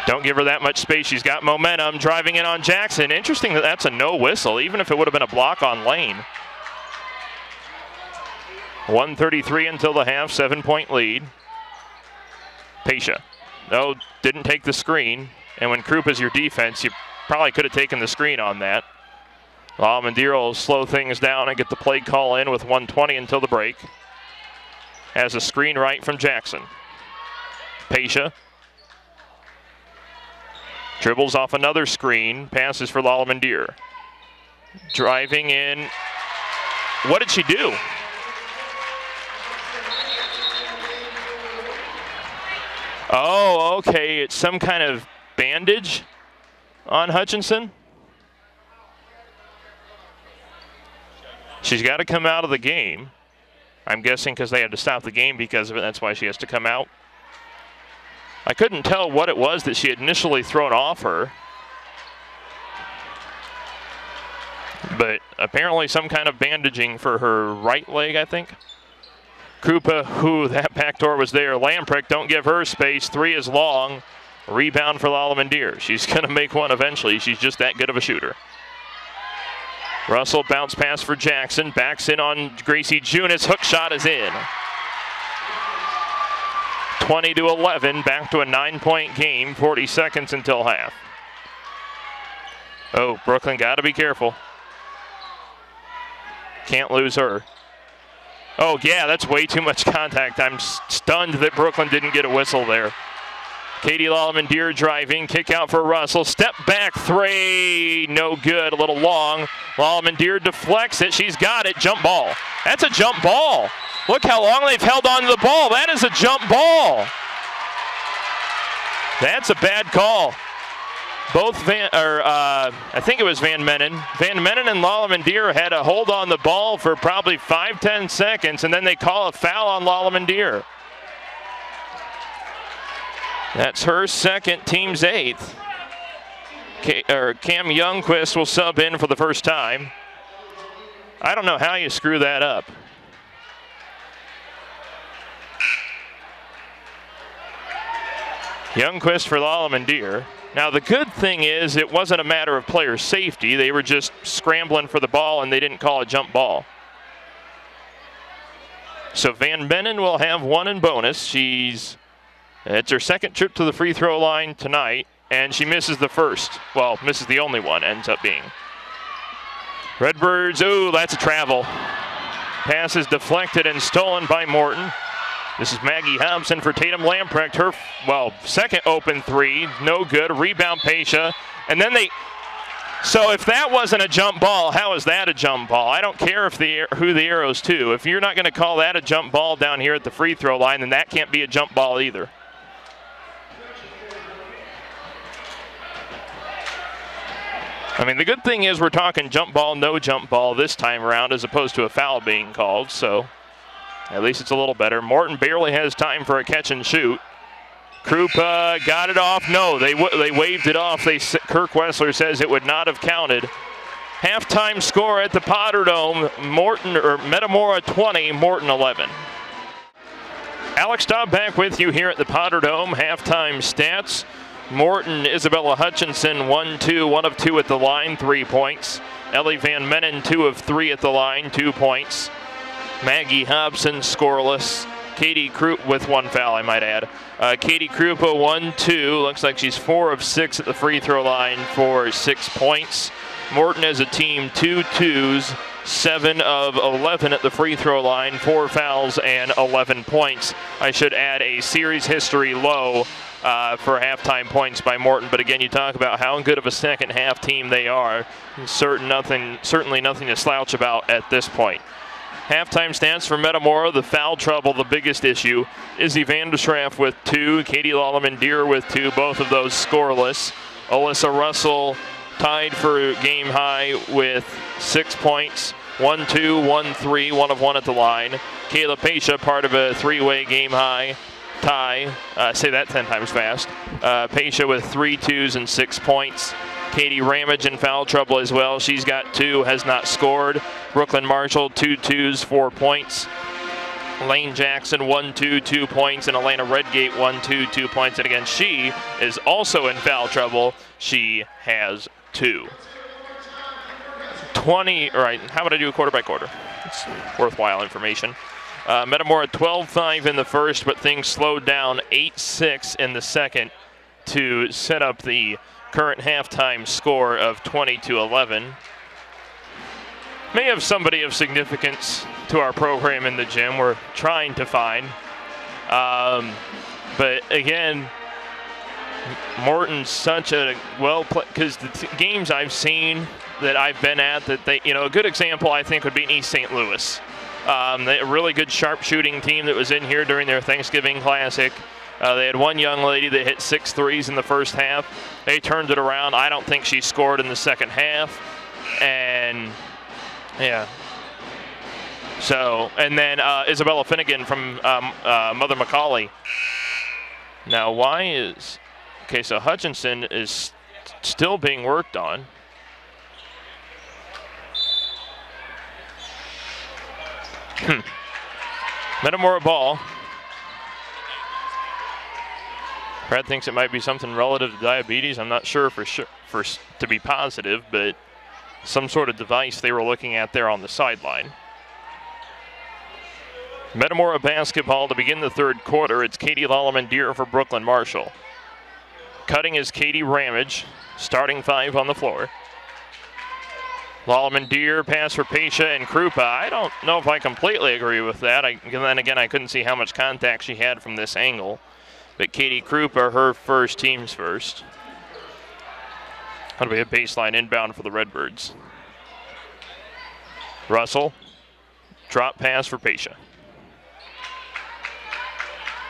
Don't give her that much space. She's got momentum. Driving in on Jackson. Interesting that that's a no whistle, even if it would have been a block on Lane. 1:33 until the half. 7-point lead. Pesha. No, didn't take the screen. And when Krupa's your defense, you probably could have taken the screen on that. Lalamandir will slow things down and get the play call in with 1:20 until the break. Has a screen right from Jackson. Pesha. Dribbles off another screen. Passes for Lalamandir. Driving in. What did she do? Oh, okay. It's some kind of bandage on Hutchinson. She's got to come out of the game. I'm guessing because they had to stop the game because of it. That's why she has to come out. I couldn't tell what it was that she had initially thrown off her. But apparently some kind of bandaging for her right leg, I think. Krupa, that backdoor was there. Lamprecht, don't give her space. 3 is long. Rebound for Lalamandir. She's going to make one eventually. She's just that good of a shooter. Russell bounce pass for Jackson. Backs in on Gracie Junis. Hook shot is in. 20-11, back to a 9-point game, 40 seconds until half. Oh, Brooklyn got to be careful. Can't lose her. Oh, yeah, that's way too much contact. I'm stunned that Brooklyn didn't get a whistle there. Katie Lallemand-Deer driving, kick out for Russell. Step back three, no good, a little long. Lallemand-Deer deflects it, she's got it, jump ball. That's a jump ball. Look how long they've held on to the ball. That is a jump ball. That's a bad call. Both I think it was Van Mennen. Van Mennen and Lallemand-Deer had a hold on the ball for probably 5-10 seconds, and then they call a foul on Lallemand-Deer. That's her second, team's 8th. Cam Youngquist will sub in for the first time. I don't know how you screw that up. Youngquist for Lallemand-Deer. Now the good thing is it wasn't a matter of player safety. They were just scrambling for the ball and they didn't call a jump ball. So Van Mennen will have one in bonus. It's her second trip to the free throw line tonight, and she misses the first. Well, misses the only one, ends up being. Redbirds, oh, that's a travel. Pass is deflected and stolen by Morton. This is Maggie Hobson for Tatum Lamprecht. Her, second open three, no good. Rebound Pesha. And then so if that wasn't a jump ball, how is that a jump ball? I don't care who the arrow's to. If you're not going to call that a jump ball down here at the free throw line, then that can't be a jump ball either. I mean, the good thing is we're talking jump ball, no jump ball this time around as opposed to a foul being called, so at least it's a little better. Morton barely has time for a catch and shoot. Krupa got it off. No, they waved it off. Kirk Wessler says it would not have counted. Halftime score at the Potterdome, Metamora 20, Morton 11. Alex Staub back with you here at the Potterdome. Halftime stats. Morton, Isabella Hutchinson, 1-2, 1 of 2 at the line, 3 points. Ellie Van Mennen, 2 of 3 at the line, 2 points. Maggie Hobson, scoreless. Katie Krupa with 1 foul, I might add. Katie Krupa, 1-2. Looks like she's 4 of 6 at the free throw line for 6 points. Morton as a team, 2 twos, 7 of 11 at the free throw line, 4 fouls and 11 points. I should add a series history low for halftime points by Morton. But again, you talk about how good of a second half team they are. Certainly nothing to slouch about at this point. Halftime stats for Metamora, the foul trouble, the biggest issue. Izzy Vanderschaff with 2, Katie Lallemand-Deer with 2, both of those scoreless. Alyssa Russell tied for game high with 6 points, 1-2, 1-3, 1 of 1 at the line. Kayla Pesha, part of a 3-way game high tie. Say that 10 times fast. Pesha with 3 twos and 6 points. Katie Ramage in foul trouble as well. She's got 2, has not scored. Brooklyn Marshall, 2 twos, 4 points. Lane Jackson, 1-2, 2 points. And Elena Redgate, 1-2, 2 points. And again, she is also in foul trouble. She has 2. 20, all right, how about I do quarter by quarter? It's worthwhile information. Metamora 12-5 in the first, but things slowed down 8-6 in the second to set up the current halftime score of 20-11. May have somebody of significance to our program in the gym we're trying to find. But again, Morton's such a because the games I've seen that I've been at, that they, a good example I think would be in East St. Louis. A really good sharp shooting team that was in here during their Thanksgiving Classic. They had one young lady that hit 6 threes in the first half. They turned it around. I don't think she scored in the second half. And yeah. So, and then Isabella Finnegan from Mother McCauley. Now, okay, so Hutchinson is still being worked on. Metamora ball. Brad thinks it might be something relative to diabetes. I'm not sure to be positive, but some sort of device they were looking at there on the sideline. Metamora basketball to begin the third quarter. It's Katie Lallemand-Deer for Brooklyn Marshall. Cutting is Katie Ramage, starting 5 on the floor. Lallemand-Deer, pass for Pesha and Krupa. I don't know if I completely agree with that. Then again, I couldn't see how much contact she had from this angle. But Katie Krupa, her first, team's first. That'll be a baseline inbound for the Redbirds. Russell, drop pass for Pesha.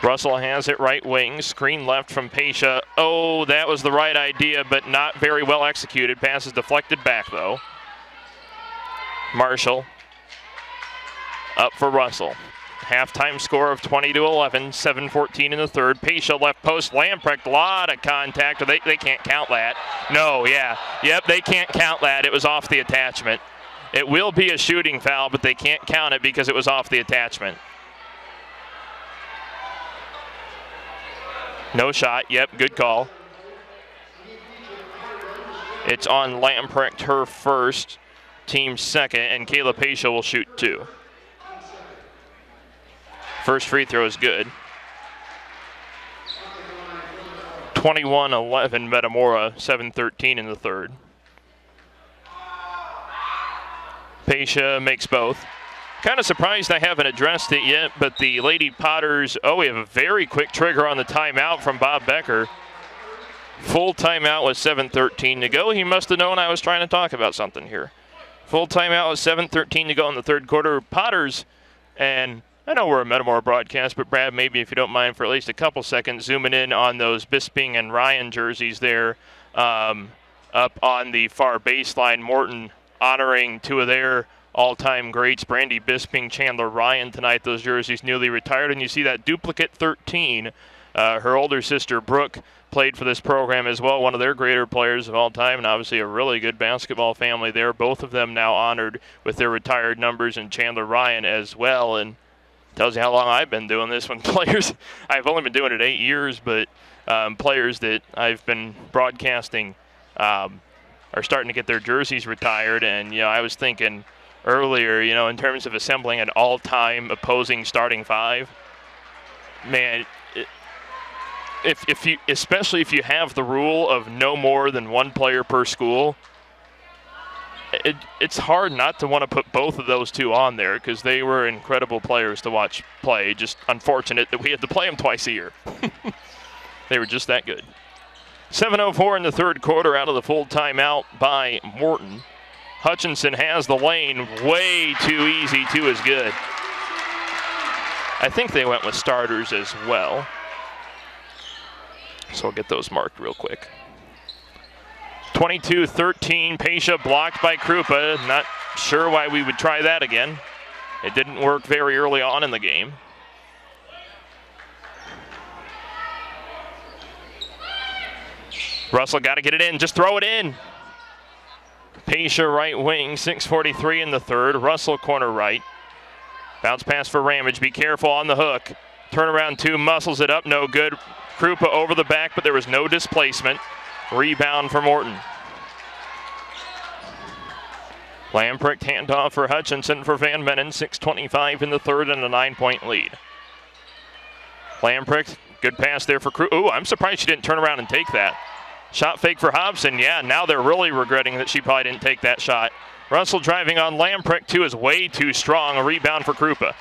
Russell has it right wing, screen left from Pesha. Oh, that was the right idea, but not very well executed. Pass is deflected back, though. Marshall up for Russell. Halftime score of 20-11, 7:14 in the third. Pesha left post, Lamprecht, a lot of contact. They can't count that. No, yeah. Yep, they can't count that. It was off the attachment. It will be a shooting foul, but they can't count it because it was off the attachment. No shot. Yep, good call. It's on Lamprecht, her first, team second, and Kayla Pesha will shoot 2. First free throw is good. 21-11 Metamora, 7:13 in the third. Pesha makes both. Kind of surprised I haven't addressed it yet, but the Lady Potters, we have a very quick trigger on the timeout from Bob Becker. Full timeout with 7:13 to go. He must have known I was trying to talk about something here. Full timeout with 7:13 to go in the third quarter. Potters, and I know we're a Metamora broadcast, but Brad, maybe if you don't mind for at least a couple seconds, zooming in on those Bisping and Ryan jerseys there up on the far baseline. Morton honoring 2 of their all-time greats, Brandy Bisping, Chandler Ryan tonight. Those jerseys newly retired, and you see that duplicate 13. Her older sister Brooke played for this program as well, one of their greater players of all time, and obviously a really good basketball family there. Both of them now honored with their retired numbers, and Chandler Ryan as well. And tells you how long I've been doing this. When players, I've only been doing it 8 years, but players that I've been broadcasting are starting to get their jerseys retired. And I was thinking earlier, in terms of assembling an all-time opposing starting 5, man, especially if you have the rule of no more than 1 player per school, it's hard not to want to put both of those 2 on there because they were incredible players to watch play. Just unfortunate that we had to play them twice a year. They were just that good. 7:04 in the third quarter, out of the full timeout by Morton. Hutchinson has the lane, way too easy, 2 is good. I think they went with starters as well. So I'll get those marked real quick. 22-13, Pesha blocked by Krupa. Not sure why we would try that again. It didn't work very early on in the game. Russell got to get it in, just throw it in. Pesha right wing, 6:43 in the third. Russell corner right. Bounce pass for Ramage, be careful on the hook. Turnaround 2, muscles it up, no good. Krupa over the back, but there was no displacement. Rebound for Morton. Lamprecht handoff for Hutchinson for Van Menen. 6:25 in the third and a 9-point lead. Lamprecht, good pass there for Krupa. Ooh, I'm surprised she didn't turn around and take that. Shot fake for Hobson. Yeah, now they're really regretting that she probably didn't take that shot. Russell driving on Lamprecht, 2 is way too strong. A rebound for Krupa.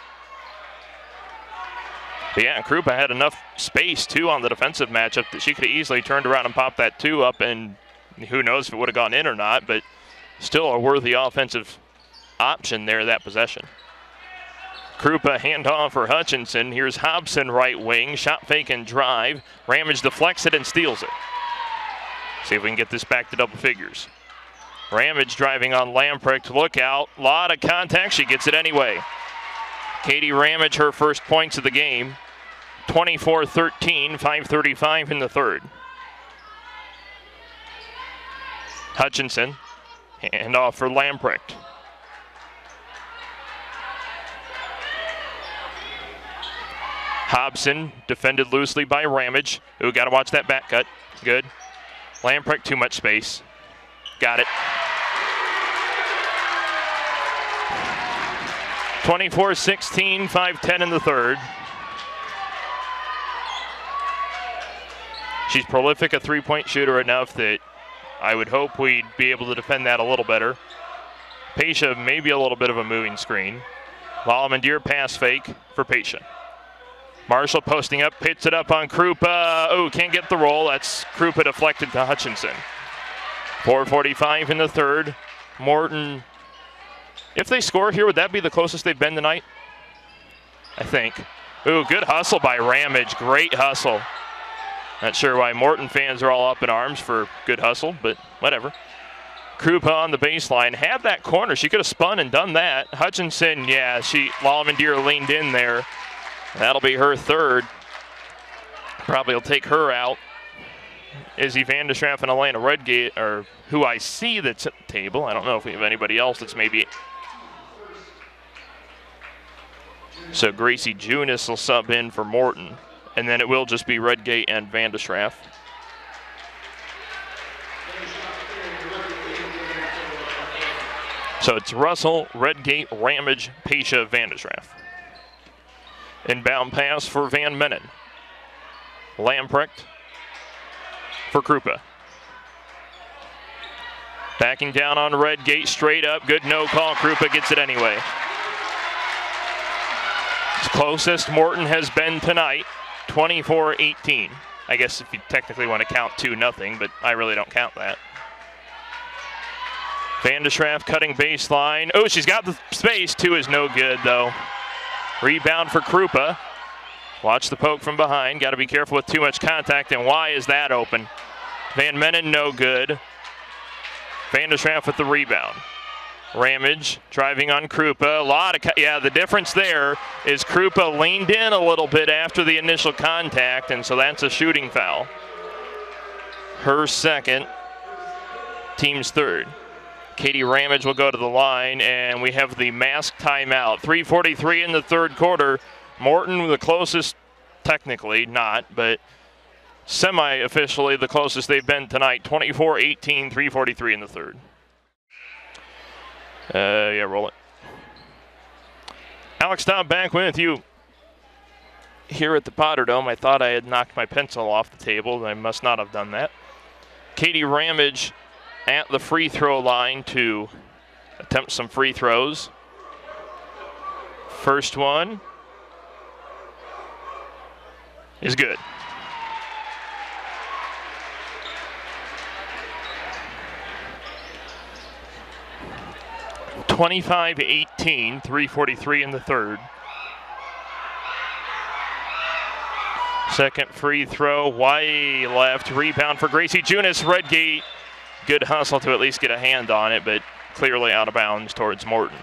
But yeah, Krupa had enough space, too, on the defensive matchup that she could have easily turned around and popped that 2 up, and who knows if it would have gone in or not, but still a worthy offensive option there, that possession. Krupa handoff for Hutchinson. Here's Hobson right wing, shot fake and drive. Ramage deflects it and steals it. See if we can get this back to double figures. Ramage driving on Lamprecht, look out, lot of contact, she gets it anyway. Katie Ramage, her first points of the game. 24-13, 5:35 in the third. Hutchinson, handoff for Lamprecht. Hobson, defended loosely by Ramage. Ooh, got to watch that back cut. Good. Lamprecht, too much space. Got it. 24-16, 5:10 in the third. She's prolific, a three-point shooter enough that I would hope we'd be able to defend that a little better. Pesha, maybe a little bit of a moving screen. Lalamandir pass fake for Pesha. Marshall posting up, hits it up on Krupa. Oh, can't get the roll. That's Krupa deflected to Hutchinson. 4:45 in the third. Morton, if they score here, would that be the closest they've been tonight? I think. Ooh, good hustle by Ramage. Great hustle. Not sure why Morton fans are all up in arms for good hustle, but whatever. Krupa on the baseline. Had that corner. She could have spun and done that. Hutchinson, yeah, Lalamandir leaned in there. That'll be her third. Probably will take her out. Izzy Vandeschraff and Elena Redgate are who I see that's at the table. I don't know if we have anybody else that's maybe. So Gracie Junis will sub in for Morton. And then it will just be Redgate and Vandeschraff. So it's Russell, Redgate, Ramage, Pesha, Vandeschraff. Inbound pass for Van Menen. Lamprecht for Krupa. Backing down on Redgate, straight up, good no call. Krupa gets it anyway. It's closest Morton has been tonight, 24-18. I guess if you technically want to count 2-0, but I really don't count that. Vandeschraff cutting baseline. Oh, she's got the space. 2 is no good, though. Rebound for Krupa. Watch the poke from behind. Got to be careful with too much contact. And why is that open? Van Menen, no good. Vandeschraff with the rebound. Ramage driving on Krupa. A lot of, the difference there is Krupa leaned in a little bit after the initial contact, and so that's a shooting foul. Her second, team's third. Katie Ramage will go to the line, and we have the mask timeout. 3:43 in the third quarter. Morton the closest, technically not, but semi-officially the closest they've been tonight. 24-18, 3:43 in the third. Yeah, roll it. Alex Staub back with you here at the Potter Dome. I thought I had knocked my pencil off the table. I must not have done that. Katie Ramage at the free throw line to attempt some free throws. First one is good. (25-18), 3:43 in the third. Second free throw, way left. Rebound for Gracie Junis. Redgate, good hustle to at least get a hand on it, but clearly out of bounds towards Morton.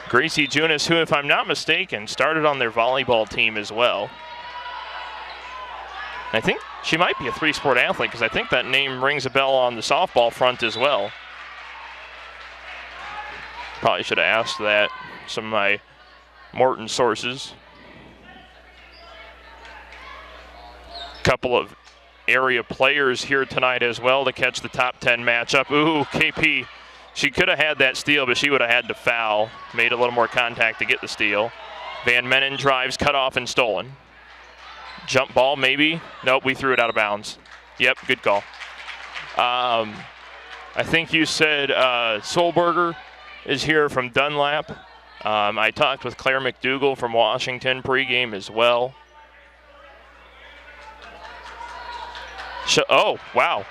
Gracie Junis, who, if I'm not mistaken, started on their volleyball team as well. I think she might be a three-sport athlete because I think that name rings a bell on the softball front as well. Probably should have asked that, some of my Morton sources. Couple of area players here tonight as well to catch the top 10 matchup. Ooh, KP, she could have had that steal, but she would have had to foul. Made a little more contact to get the steal. Van Menen drives, cut off and stolen. Jump ball, maybe. Nope, we threw it out of bounds. Yep, good call. I think you said Solberger is here from Dunlap. I talked with Claire McDougall from Washington pregame as well. Oh, wow.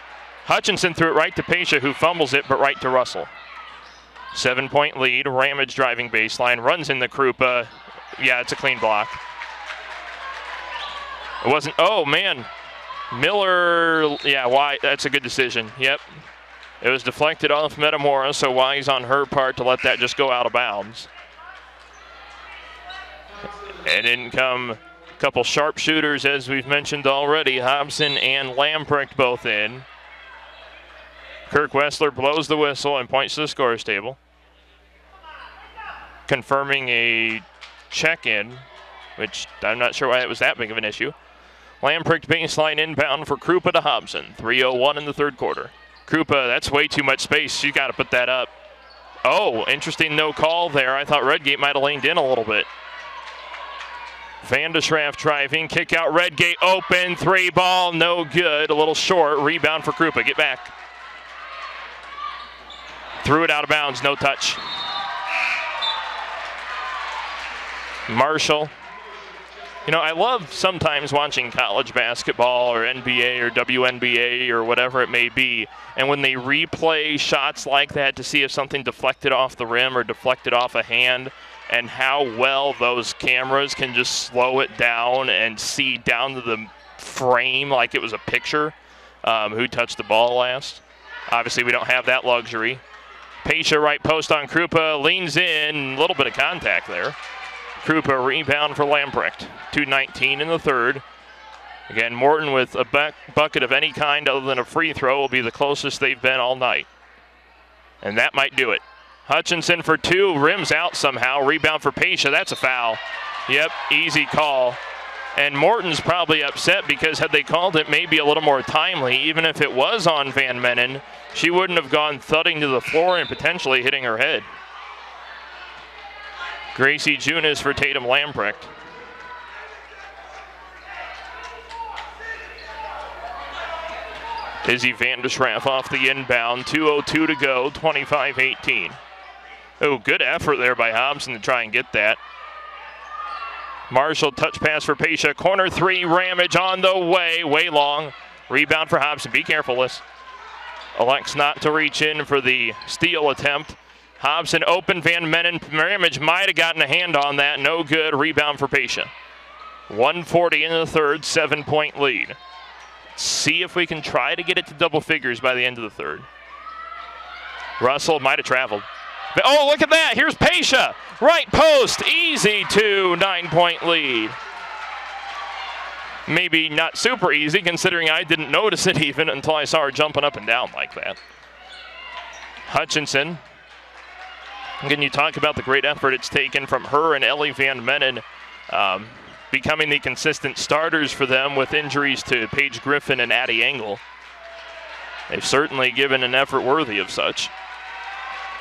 Hutchinson threw it right to Pesha, who fumbles it, but right to Russell. 7-point lead. Ramage driving baseline. Runs in the Krupa. Yeah, it's a clean block. It wasn't. Oh, man. Miller. Yeah, why? That's a good decision. Yep. It was deflected off Metamora, so wise on her part to let that just go out of bounds. And in come a couple sharpshooters, as we've mentioned already. Hobson and Lamprecht both in. Kirk Wessler blows the whistle and points to the scores table, confirming a check-in, which I'm not sure why it was that big of an issue. Lamprecht baseline inbound for Krupa to Hobson. 3:01 in the third quarter. Krupa, that's way too much space. You got to put that up. Oh, interesting no call there. I thought Redgate might have leaned in a little bit. Van de Schraff driving, kick out Redgate, open, 3 ball, no good. A little short, rebound for Krupa, get back. Threw it out of bounds, no touch. Marshall. You know, I love sometimes watching college basketball or NBA or WNBA or whatever it may be, and when they replay shots like that to see if something deflected off the rim or deflected off a hand, and how well those cameras can just slow it down and see down to the frame like it was a picture who touched the ball last. Obviously, we don't have that luxury. Pesha right post on Krupa, leans in, a little bit of contact there. Krupa rebound for Lamprecht. 2:19 in the third. Again, Morton with a bucket of any kind other than a free throw will be the closest they've been all night. And that might do it. Hutchinson for 2, rims out somehow. Rebound for Pesha, that's a foul. Yep, easy call. And Morton's probably upset because had they called it maybe a little more timely, even if it was on Van Menen, she wouldn't have gone thudding to the floor and potentially hitting her head. Gracie Junis for Tatum Lamprecht. Izzy Van de Schraff off the inbound, 2:02 to go, 25-18. Oh, good effort there by Hobson to try and get that. Marshall touch pass for Pesha, corner 3, Ramage on the way long. Rebound for Hobson, be careful, Liz. Elects not to reach in for the steal attempt. Hobson open, Van Menen, Ramage might have gotten a hand on that, no good, rebound for Pesha. 1:40 in the third, 7-point lead. See if we can try to get it to double figures by the end of the third. Russell might have traveled. Oh, look at that, here's Pesha, right post, easy 9-point lead. Maybe not super easy considering I didn't notice it even until I saw her jumping up and down like that. Hutchinson. Again, you talk about the great effort it's taken from her and Ellie Van Menen becoming the consistent starters for them with injuries to Paige Griffin and Addie Engel. They've certainly given an effort worthy of such.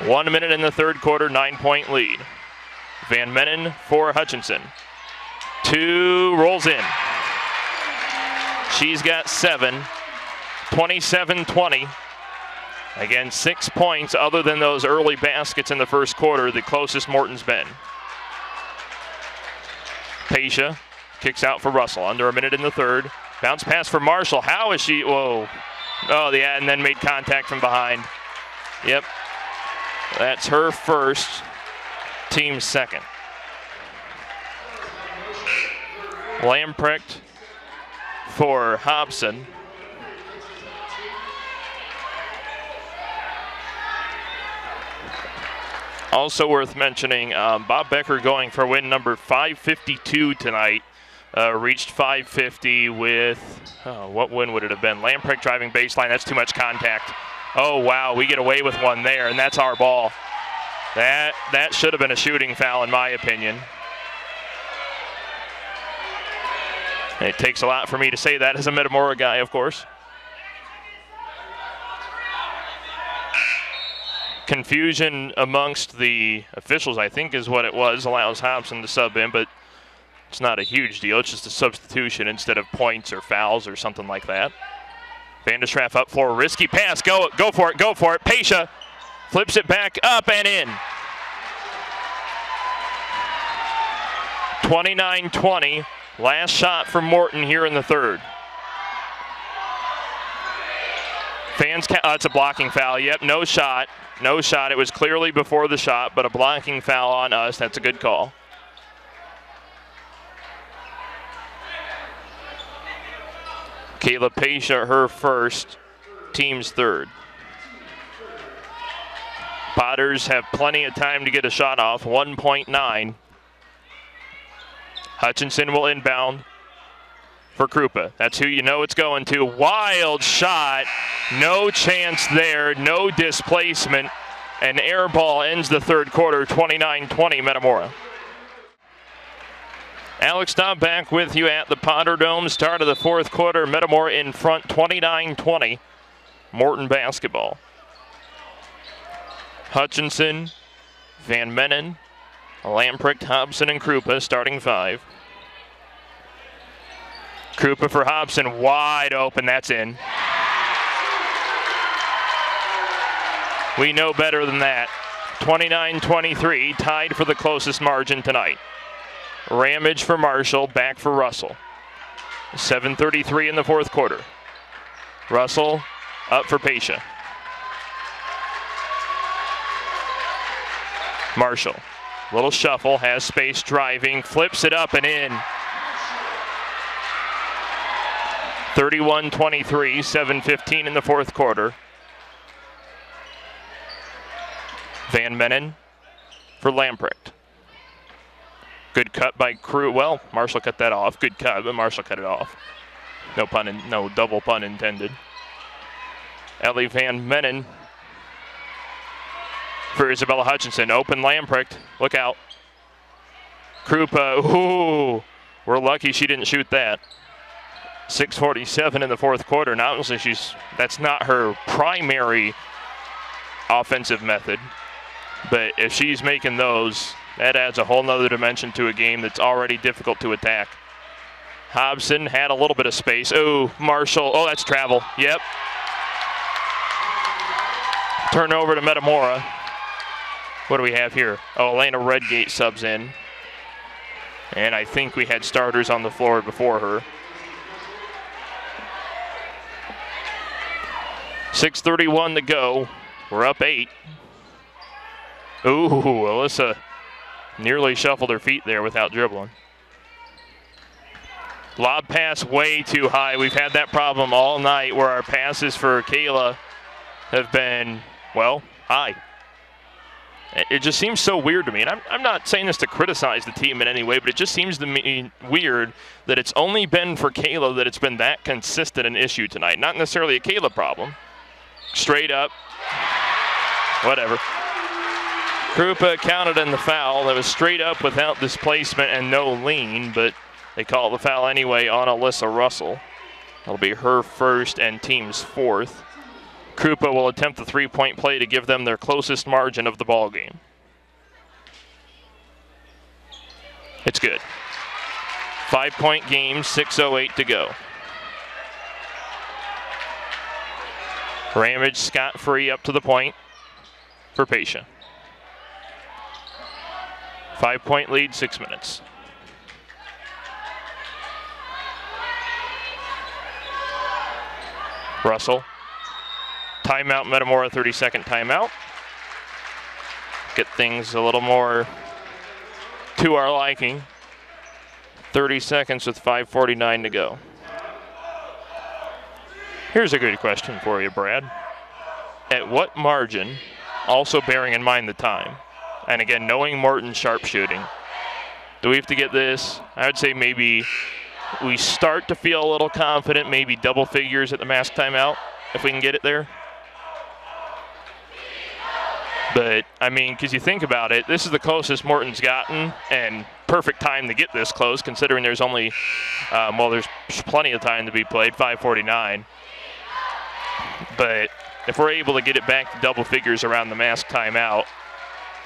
1 minute in the third quarter, 9-point lead. Van Menen for Hutchinson. 2, rolls in. She's got 7, 27-20. Again, 6 points other than those early baskets in the first quarter, the closest Morton's been. Pesha kicks out for Russell, under a minute in the third. Bounce pass for Marshall, how is she, whoa. Oh, yeah, and then made contact from behind. Yep, that's her first, team's second. Lamprecht for Hobson. Also worth mentioning, Bob Becker going for win number 552 tonight. Reached 550 with, what win would it have been? Lamprecht driving baseline, that's too much contact. Oh, wow, we get away with one there, and that's our ball. That should have been a shooting foul in my opinion. It takes a lot for me to say that as a Metamora guy, of course. Confusion amongst the officials, I think, is what it was. Allows Hobson to sub in, but it's not a huge deal. It's just a substitution instead of points or fouls or something like that. Van de Schraff up for a risky pass. Go for it, go for it. Pesha flips it back up and in. 29-20. Last shot for Morton here in the third. Fans, it's a blocking foul. Yep, no shot. No shot. It was clearly before the shot, but a blocking foul on us. That's a good call. Kayla Pesha, her first, team's third. Potters have plenty of time to get a shot off, 1.9. Hutchinson will inbound for Krupa. That's who you know it's going to. Wild shot. No chance there. No displacement. An air ball ends the third quarter, 29-20 Metamora. Alex Dobb back with you at the Potter Dome. Start of the fourth quarter. Metamora in front, 29-20. Morton basketball. Hutchinson, Van Menen, Lamprecht, Hobson, and Krupa starting 5. Krupa for Hobson, wide open, that's in. We know better than that. 29-23, tied for the closest margin tonight. Ramage for Marshall, back for Russell. 7:33 in the fourth quarter. Russell up for Pasha. Marshall, little shuffle, has space driving, flips it up and in. 31-23, 7:15 in the fourth quarter. Van Menen for Lamprecht. Good cut by well, Marshall cut that off. Good cut, but Marshall cut it off. No double pun intended. Ellie Van Menen for Isabella Hutchinson. Open Lamprecht. Look out. Krupa. Ooh. We're lucky she didn't shoot that. 6:47 in the fourth quarter. Now, obviously, that's not her primary offensive method. But if she's making those, that adds a whole nother dimension to a game that's already difficult to attack. Hobson had a little bit of space. Oh, Marshall. Oh, that's travel. Yep. Turnover to Metamora. What do we have here? Oh, Elena Redgate subs in. And I think we had starters on the floor before her. 6:31 to go. We're up 8. Ooh, Alyssa nearly shuffled her feet there without dribbling. Lob pass way too high. We've had that problem all night where our passes for Kayla have been, well, high. It just seems so weird to me. And I'm not saying this to criticize the team in any way, but it just seems to me weird that it's only been for Kayla that it's been that consistent an issue tonight. Not necessarily a Kayla problem. Straight up. Whatever. Krupa counted in the foul. That was straight up without displacement and no lean, but they call the foul anyway on Alyssa Russell. That'll be her first and team's 4th. Krupa will attempt the three-point play to give them their closest margin of the ball game. It's good. 5-point game, 6:08 to go. Ramage scot-free up to the point for Pasha. 5-point lead, 6 minutes. Russell. Timeout, Metamora, 30-second timeout. Get things a little more to our liking. 30 seconds with 5:49 to go. Here's a good question for you, Brad. At what margin, also bearing in mind the time, and again, knowing Morton's sharpshooting, do we have to get this? I would say maybe we start to feel a little confident, maybe double figures at the mask timeout, if we can get it there. But, I mean, because you think about it, this is the closest Morton's gotten, and perfect time to get this close, considering there's only, there's plenty of time to be played, 5:49. But if we're able to get it back to double figures around the mask timeout,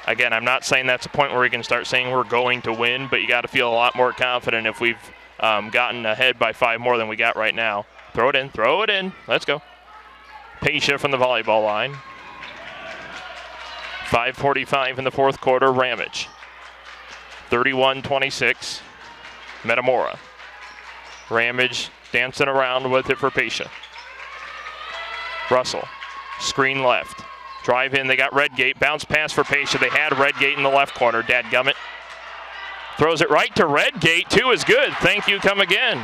again, I'm not saying that's a point where we can start saying we're going to win, but you got to feel a lot more confident if we've gotten ahead by 5 more than we got right now. Throw it in, let's go. Pasha from the volleyball line. 5:45 in the fourth quarter, Ramage. 31-26, Metamora. Ramage dancing around with it for Pasha. Russell, screen left. Drive in, they got Redgate. Bounce pass for Pasha. They had Redgate in the left corner, dadgummit. Throws it right to Redgate. 2 is good. Thank you, come again.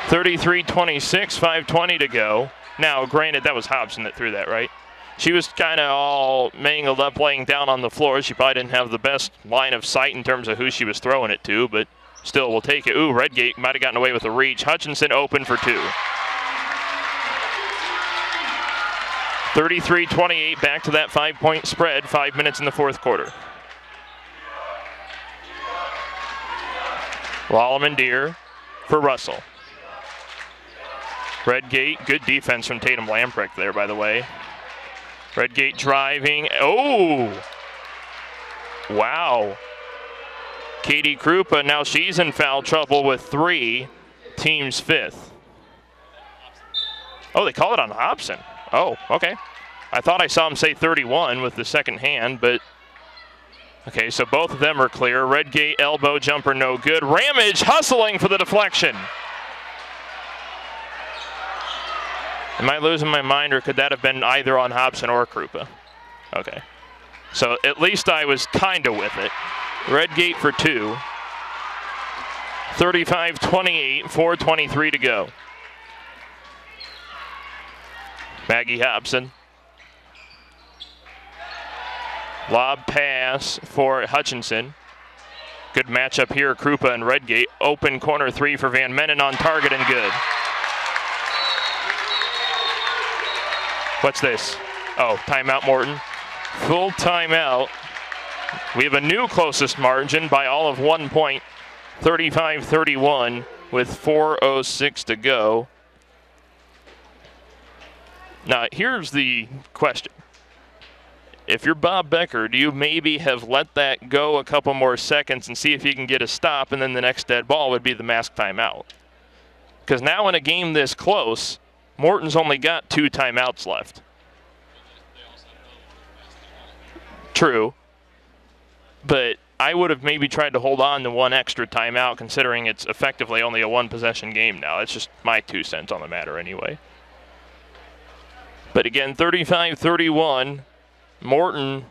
33-26, 5:20 to go. Now, granted, that was Hobson that threw that, right? She was kind of all mangled up, laying down on the floor. She probably didn't have the best line of sight in terms of who she was throwing it to, but still, we'll take it. Ooh, Redgate might have gotten away with a reach. Hutchinson open for 2. 33-28, back to that 5-point spread, 5 minutes in the fourth quarter. Lallemand-Deer for Russell. Redgate, good defense from Tatum Lamprecht there, by the way. Redgate driving. Oh! Wow. Katie Krupa, now she's in foul trouble with 3. Team's 5th. Oh, they call it on Hobson. Oh, okay. I thought I saw him say 31 with the second hand, but okay, so both of them are clear. Redgate elbow jumper, no good. Ramage hustling for the deflection. Am I losing my mind, or could that have been either on Hobson or Krupa? Okay. So at least I was kind of with it. Redgate for 2. 35-28, 4:23 to go. Maggie Hobson. Lob pass for Hutchinson. Good matchup here, Krupa and Redgate. Open corner 3 for Van Menen, on target and good. What's this? Oh, timeout, Morton. Full timeout. We have a new closest margin by all of 1 point. 35-31 with 4:06 to go. Now, here's the question. If you're Bob Becker, do you maybe have let that go a couple more seconds and see if you can get a stop, and then the next dead ball would be the mask timeout? Because now in a game this close, Morton's only got 2 timeouts left. True. But I would have maybe tried to hold on to 1 extra timeout, considering it's effectively only a 1-possession game now. That's just my 2 cents on the matter anyway. But again, 35-31. Morton,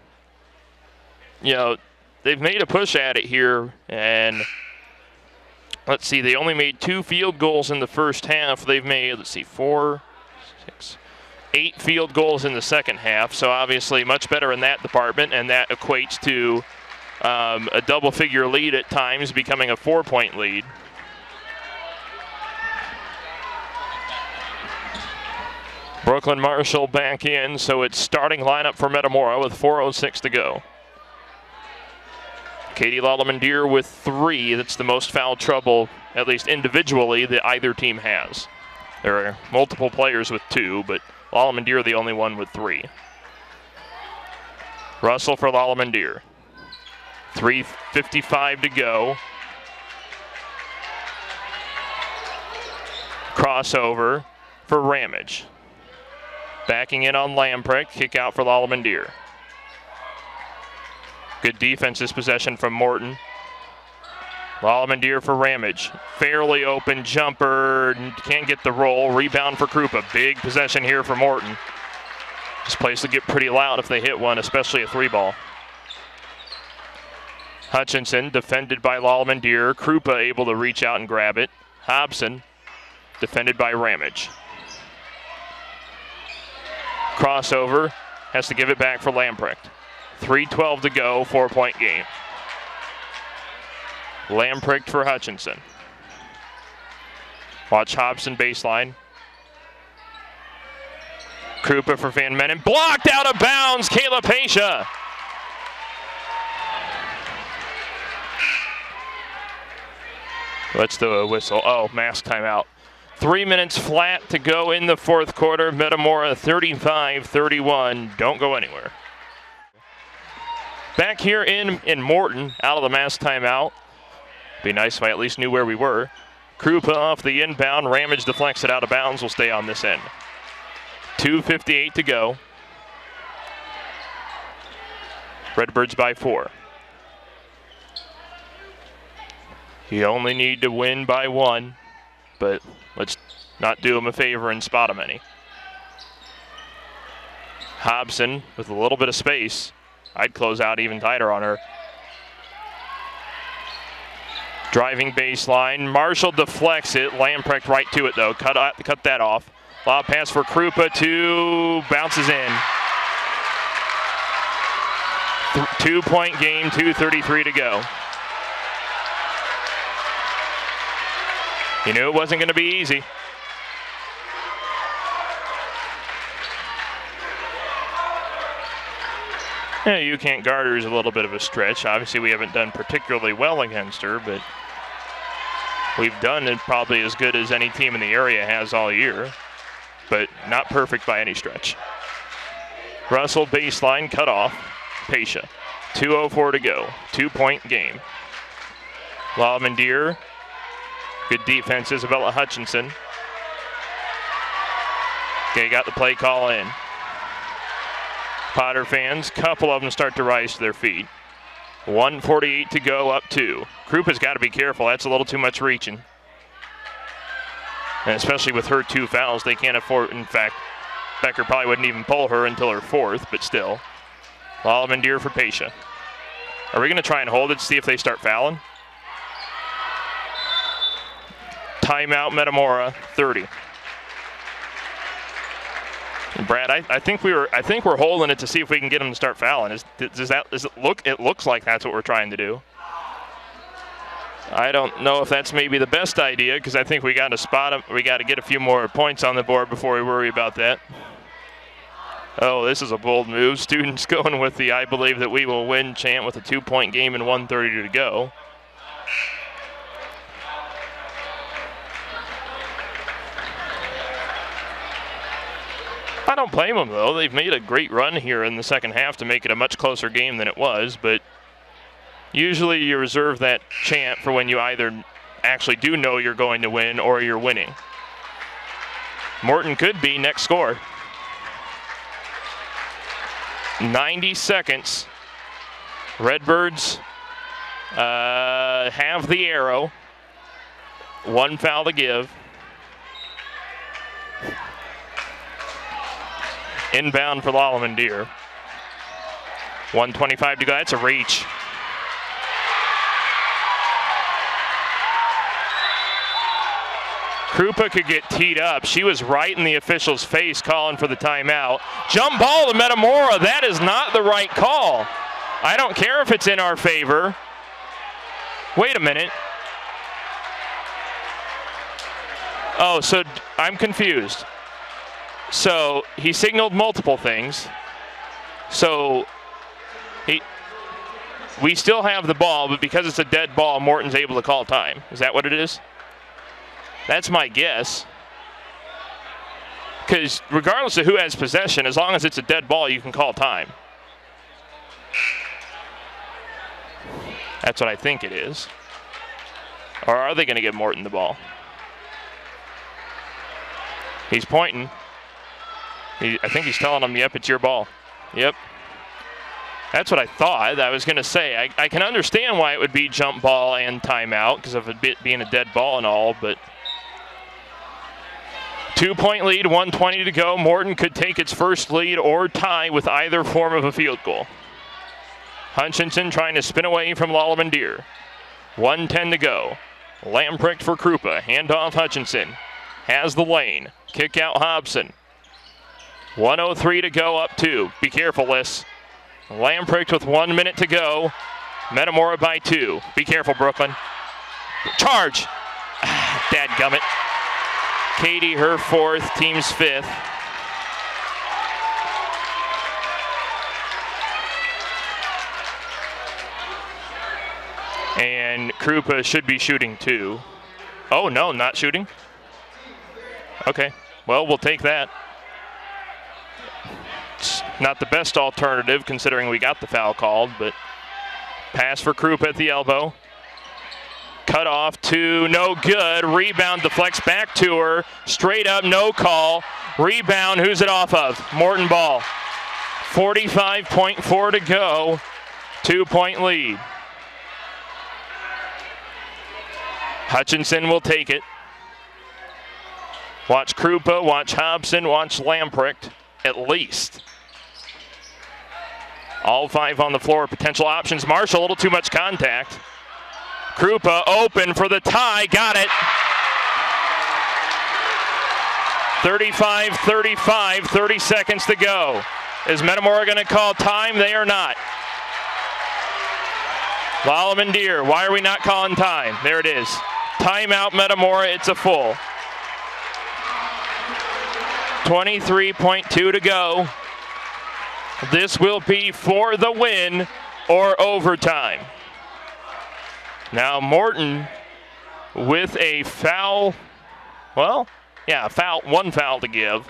you know, they've made a push at it here, and let's see, they only made 2 field goals in the first half. They've made, let's see, 4, 6, 8 field goals in the second half, so obviously much better in that department, and that equates to a double-figure lead at times, becoming a 4-point lead. Brooklyn Marshall back in, so it's starting lineup for Metamora with 4:06 to go. Katie Lallemand-Deer with 3. That's the most foul trouble, at least individually, that either team has. There are multiple players with 2, but Lallemand-Deer the only one with 3. Russell for Lallemand-Deer. 3:55 to go. Crossover for Ramage. Backing in on Lamprecht, kick out for Lallemand-Deer. Good defense this possession from Morton. Lallemand-Deer for Ramage. Fairly open jumper, can't get the roll. Rebound for Krupa. Big possession here for Morton. This place will get pretty loud if they hit one, especially a 3-ball. Hutchinson defended by Lallemand-Deer. Krupa able to reach out and grab it. Hobson defended by Ramage. Crossover, has to give it back for Lamprecht. 3:12 to go, 4-point game. Lamprecht for Hutchinson. Watch Hobson baseline. Krupa for Van Menen, blocked out of bounds, Kayla Pasha. What's the whistle? Oh, mask timeout. 3 minutes flat to go in the 4th quarter. Metamora 35-31. Don't go anywhere. Back here in Morton, out of the mask timeout. Be nice if I at least knew where we were. Krupa off the inbound. Ramage deflects it out of bounds. Will stay on this end. 2:58 to go. Redbirds by 4. You only need to win by 1, but let's not do them a favor and spot them any. Hobson with a little bit of space. I'd close out even tighter on her. Driving baseline. Marshall deflects it. Lamprecht right to it, though. Cut that off. Lob pass for Krupa. 2 bounces in. 2-point game, 2:33 to go. You knew it wasn't going to be easy. Yeah, you can't guard her is a little bit of a stretch. Obviously, we haven't done particularly well against her, but we've done it probably as good as any team in the area has all year, but not perfect by any stretch. Russell baseline cut off. Pasha. 2:04 to go. 2-point game. Lalamandir. Good defense, Isabella Hutchinson. Okay, got the play call in. Potter fans, couple of them start to rise to their feet. 1:48 to go, up 2. Krupa's got to be careful. That's a little too much reaching. And especially with her 2 fouls, they can't afford. In fact, Becker probably wouldn't even pull her until her 4th, but still. Lalamandir for Pasha. Are we going to try and hold it to see if they start fouling? Timeout, Metamora, 30. Brad, I think we're holding it to see if we can get them to start fouling. It looks like that's what we're trying to do. I don't know if that's maybe the best idea, because I think we got to spot them. We got to get a few more points on the board before we worry about that. Oh, this is a bold move. Students going with the "I believe that we will win" chant with a 2-point game and 1:30 to go. I don't blame them, though. They've made a great run here in the second half to make it a much closer game than it was, but usually you reserve that chant for when you either actually do know you're going to win or you're winning. Morton could be next score. 90 seconds. Redbirds have the arrow. 1 foul to give. Inbound for Lalamandir. 1:25 to go. That's a reach. Krupa could get teed up. She was right in the official's face calling for the timeout. Jump ball to Metamora. That is not the right call. I don't care if it's in our favor. Wait a minute. Oh, so I'm confused. So he signaled multiple things. So we still have the ball, but because it's a dead ball, Morton's able to call time. Is that what it is? That's my guess. Because regardless of who has possession, as long as it's a dead ball, you can call time. That's what I think it is. Or are they going to give Morton the ball? He's pointing. I think he's telling them, yep, it's your ball. Yep. That's what I thought. I was going to say, I can understand why it would be jump ball and timeout because of it being a dead ball and all, but 2-point lead, 1:20 to go. Morton could take its first lead or tie with either form of a field goal. Hutchinson trying to spin away from Lalamandir. 1:10 to go. Lamprecht for Krupa. Handoff Hutchinson. Has the lane. Kick out Hobson. 1:03 to go, up 2. Be careful, Liss. Lamprecht with 1 minute to go. Metamora by 2. Be careful, Brooklyn. Charge. Dadgummit. Katie, her 4th, team's 5th. And Krupa should be shooting 2. Oh, no, not shooting? Okay, well, we'll take that. It's not the best alternative considering we got the foul called, but pass for Krupa at the elbow. Cut off 2, no good. Rebound deflects back to her. Straight up, no call. Rebound, who's it off of? Morton ball. 45.4 to go. 2-point lead. Hutchinson will take it. Watch Krupa, watch Hobson, watch Lamprecht, at least. All 5 on the floor, potential options. Marshall, a little too much contact. Krupa open for the tie, got it. 35-35, 30 seconds to go. Is Metamora going to call time? They are not. Lalamandir, why are we not calling time? There it is. Timeout Metamora, it's a full. 23.2 to go. This will be for the win or overtime. Now Morton with a foul. Well, yeah, foul, 1 foul to give.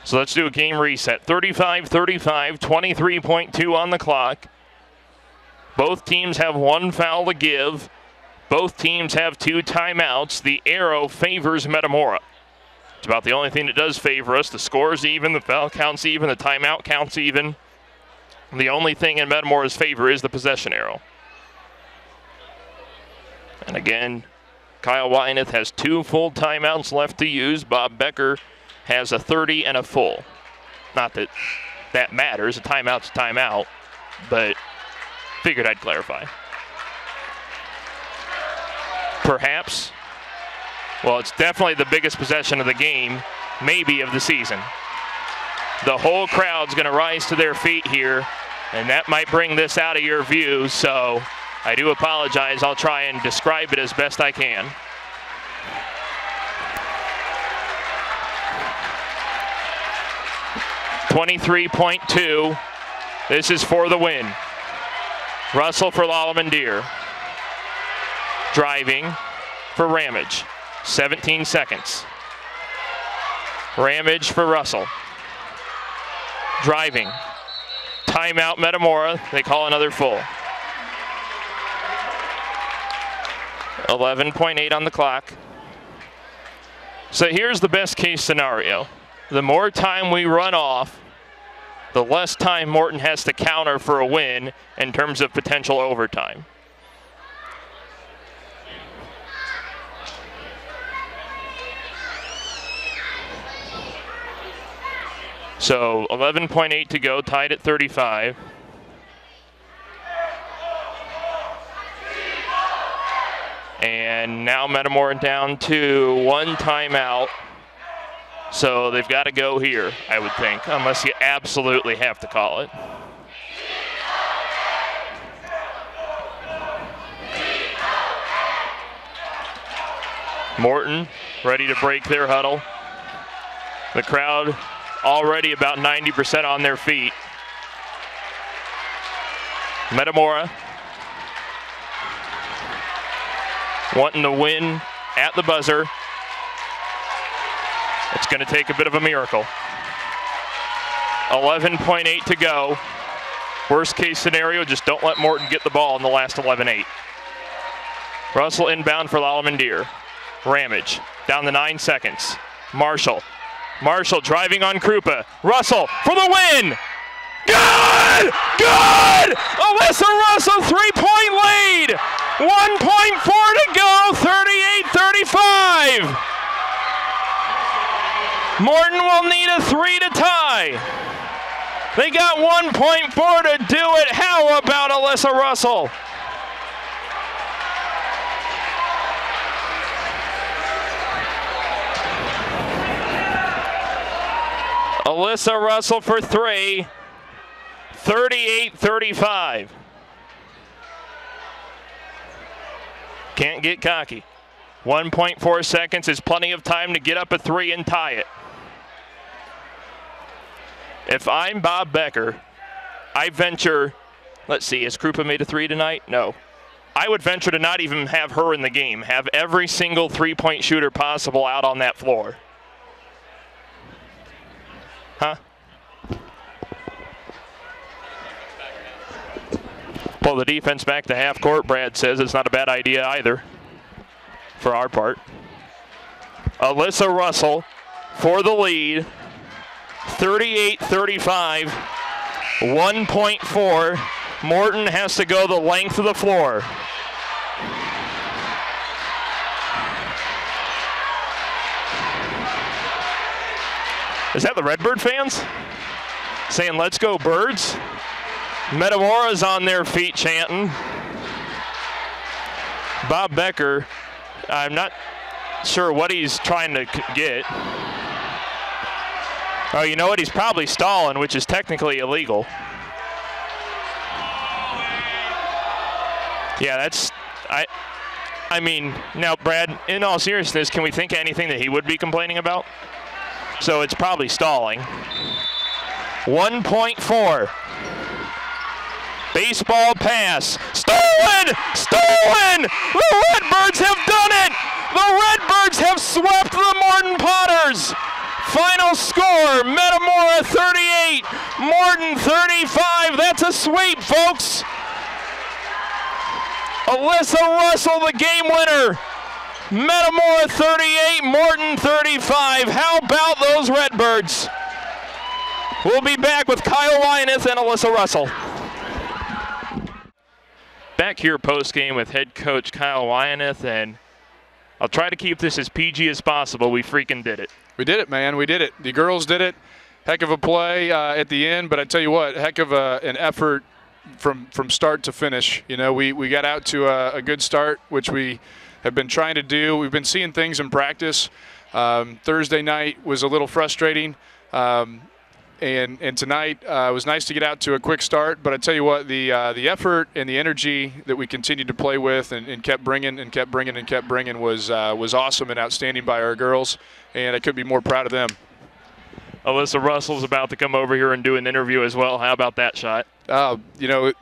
So let's do a game reset. 35-35, 23.2 on the clock. Both teams have one foul to give. Both teams have 2 timeouts. The arrow favors Metamora. It's about the only thing that does favor us. The score's even, the foul counts even, the timeout counts even. The only thing in Metamora's favor is the possession arrow. And again, Kyle Wyneth has 2 full timeouts left to use. Bob Becker has a 30 and a full. Not that that matters. A timeout's a timeout, but figured I'd clarify. Perhaps. Well, it's definitely the biggest possession of the game, maybe of the season. The whole crowd's going to rise to their feet here, and that might bring this out of your view, so I do apologize. I'll try and describe it as best I can. .2. This is for the win. Russell for Lalamandir. Driving for Ramage. 17 seconds. Ramage for Russell. Driving. Timeout Metamora. They call another full. 11.8 on the clock. So here's the best case scenario. The more time we run off, the less time Morton has to counter for a win in terms of potential overtime. So 11.8 to go, tied at 35. And now Metamora down to 1 timeout. So they've got to go here, I would think, unless you absolutely have to call it. Morton ready to break their huddle. The crowd already about 90% on their feet. Metamora wanting to win at the buzzer. It's going to take a bit of a miracle. 11.8 to go. Worst case scenario, just don't let Morton get the ball in the last 11.8. Russell inbound for Lalamandir. Ramage down to 9 seconds. Marshall driving on Krupa. Russell for the win. Good! Good! Alyssa Russell, 3-point lead. 1.4 to go, 38-35. Morton will need a 3 to tie. They got 1.4 to do it. How about Alyssa Russell? Alyssa Russell for 3, 38-35. Can't get cocky. 1.4 seconds is plenty of time to get up a 3 and tie it. If I'm Bob Becker, I venture, let's see, has Krupa made a 3 tonight? No. I would venture to not even have her in the game. Have every single 3-point shooter possible out on that floor. Huh? Pull the defense back to half court, Brad says. It's not a bad idea either for our part. Alyssa Russell for the lead. 38-35. 1.4. Morton has to go the length of the floor. Is that the Redbird fans? Saying, let's go Birds? Metamora's on their feet chanting. Bob Becker, I'm not sure what he's trying to get. Oh, you know what? He's probably stalling, which is technically illegal. Yeah, that's, I mean, now, Brad, in all seriousness, can we think of anything that he would be complaining about? So it's probably stalling. 1.4. Baseball pass. Stolen! Stolen! The Redbirds have done it! The Redbirds have swept the Morton Potters! Final score, Metamora 38, Morton 35. That's a sweep, folks. Alyssa Russell, the game winner. Metamora 38, Morton 35. How about those Redbirds? We'll be back with Kyle Wynath and Alyssa Russell. Back here post-game with head coach Kyle Wynath, and I'll try to keep this as PG as possible. We freaking did it. We did it, man. We did it. The girls did it. Heck of a play at the end, but I tell you what, heck of an effort from start to finish. You know, we got out to a good start, which we have been trying to do. We've been seeing things in practice. Thursday night was a little frustrating. And tonight it was nice to get out to a quick start, but I tell you what, the effort and the energy that we continued to play with and kept bringing was awesome and outstanding by our girls, and I couldn't be more proud of them. Alyssa Russell's about to come over here and do an interview as well. How about that shot? You know,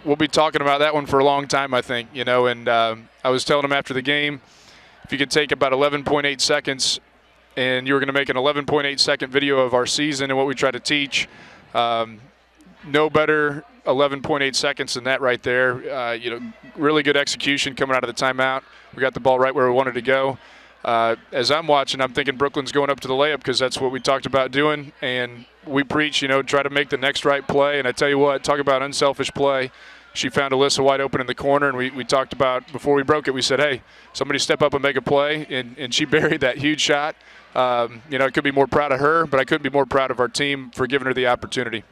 we'll be talking about that one for a long time, I think. You know, and I was telling them after the game, if you could take about 11.8 seconds and you were going to make an 11.8-second video of our season and what we try to teach, no better 11.8 seconds than that right there. You know, really good execution coming out of the timeout. We got the ball right where we wanted to go. As I'm watching, I'm thinking Brooklyn's going up to the layup because that's what we talked about doing. And we preach, you know, try to make the next right play. And I tell you what, talk about unselfish play. She found Alyssa wide open in the corner, and we talked about, before we broke it, we said, hey, somebody step up and make a play. And she buried that huge shot. You know, I could be more proud of her, but I couldn't be more proud of our team for giving her the opportunity.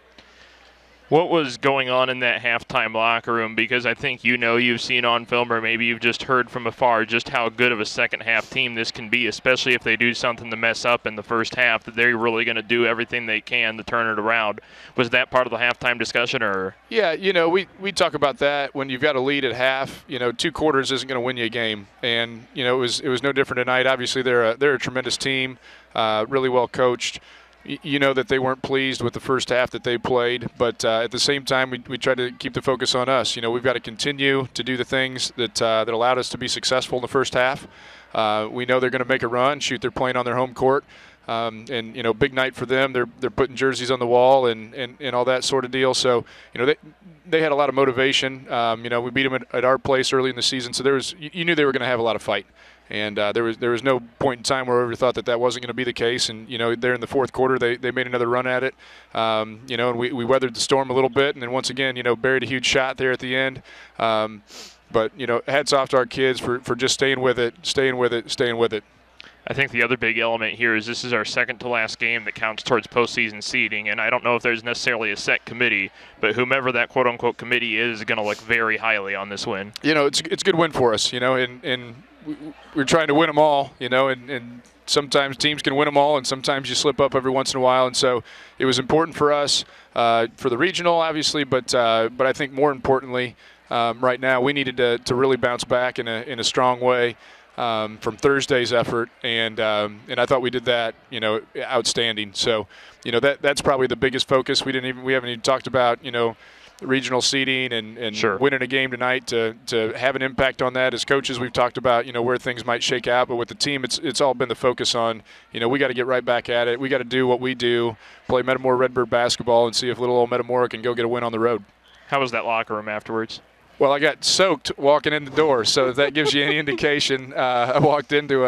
What was going on in that halftime locker room? Because I think you've seen on film, or maybe you've just heard from afar, just how good of a second-half team this can be, especially if they do something to mess up in the first half, that they're really going to do everything they can to turn it around. Was that part of the halftime discussion? Or? Yeah, you know, we talk about that. When you've got a lead at half, you know, 2 quarters isn't going to win you a game. And, you know, it was no different tonight. Obviously, they're a tremendous team, really well coached. You know that they weren't pleased with the first half that they played, but at the same time, we tried to keep the focus on us. You know, we've got to continue to do the things that allowed us to be successful in the first half. We know they're going to make a run, shoot, they're playing on their home court, and you know, big night for them. They're putting jerseys on the wall and all that sort of deal. So you know, they had a lot of motivation. You know, we beat them at our place early in the season, so you knew they were going to have a lot of fight. And there was no point in time where we ever thought that wasn't going to be the case. And, you know, there in the fourth quarter, they made another run at it. You know, and we weathered the storm a little bit. And then once again, you know, buried a huge shot there at the end. But, you know, hats off to our kids for just staying with it. I think the other big element here is this is our second to last game that counts towards postseason seeding, and I don't know if there's necessarily a set committee, but whomever that quote-unquote committee is going to look very highly on this win. You know, it's a good win for us, you know, and we're trying to win them all, you know, and sometimes teams can win them all, and sometimes you slip up every once in a while, and so it was important for us for the regional, obviously, but I think more importantly, right now we needed to really bounce back in a strong way. From Thursday's effort, and I thought we did that, you know, outstanding. So, you know, that's probably the biggest focus. We haven't even talked about, you know, regional seeding and sure, winning a game tonight to have an impact on that. As coaches, we've talked about, you know, where things might shake out, but with the team, it's all been the focus on, you know, we got to get right back at it. We got to do what we do, play Metamora Redbird basketball, and see if little old Metamora can go get a win on the road. How was that locker room afterwards? Well, I got soaked walking in the door, so if that gives you any indication. I walked into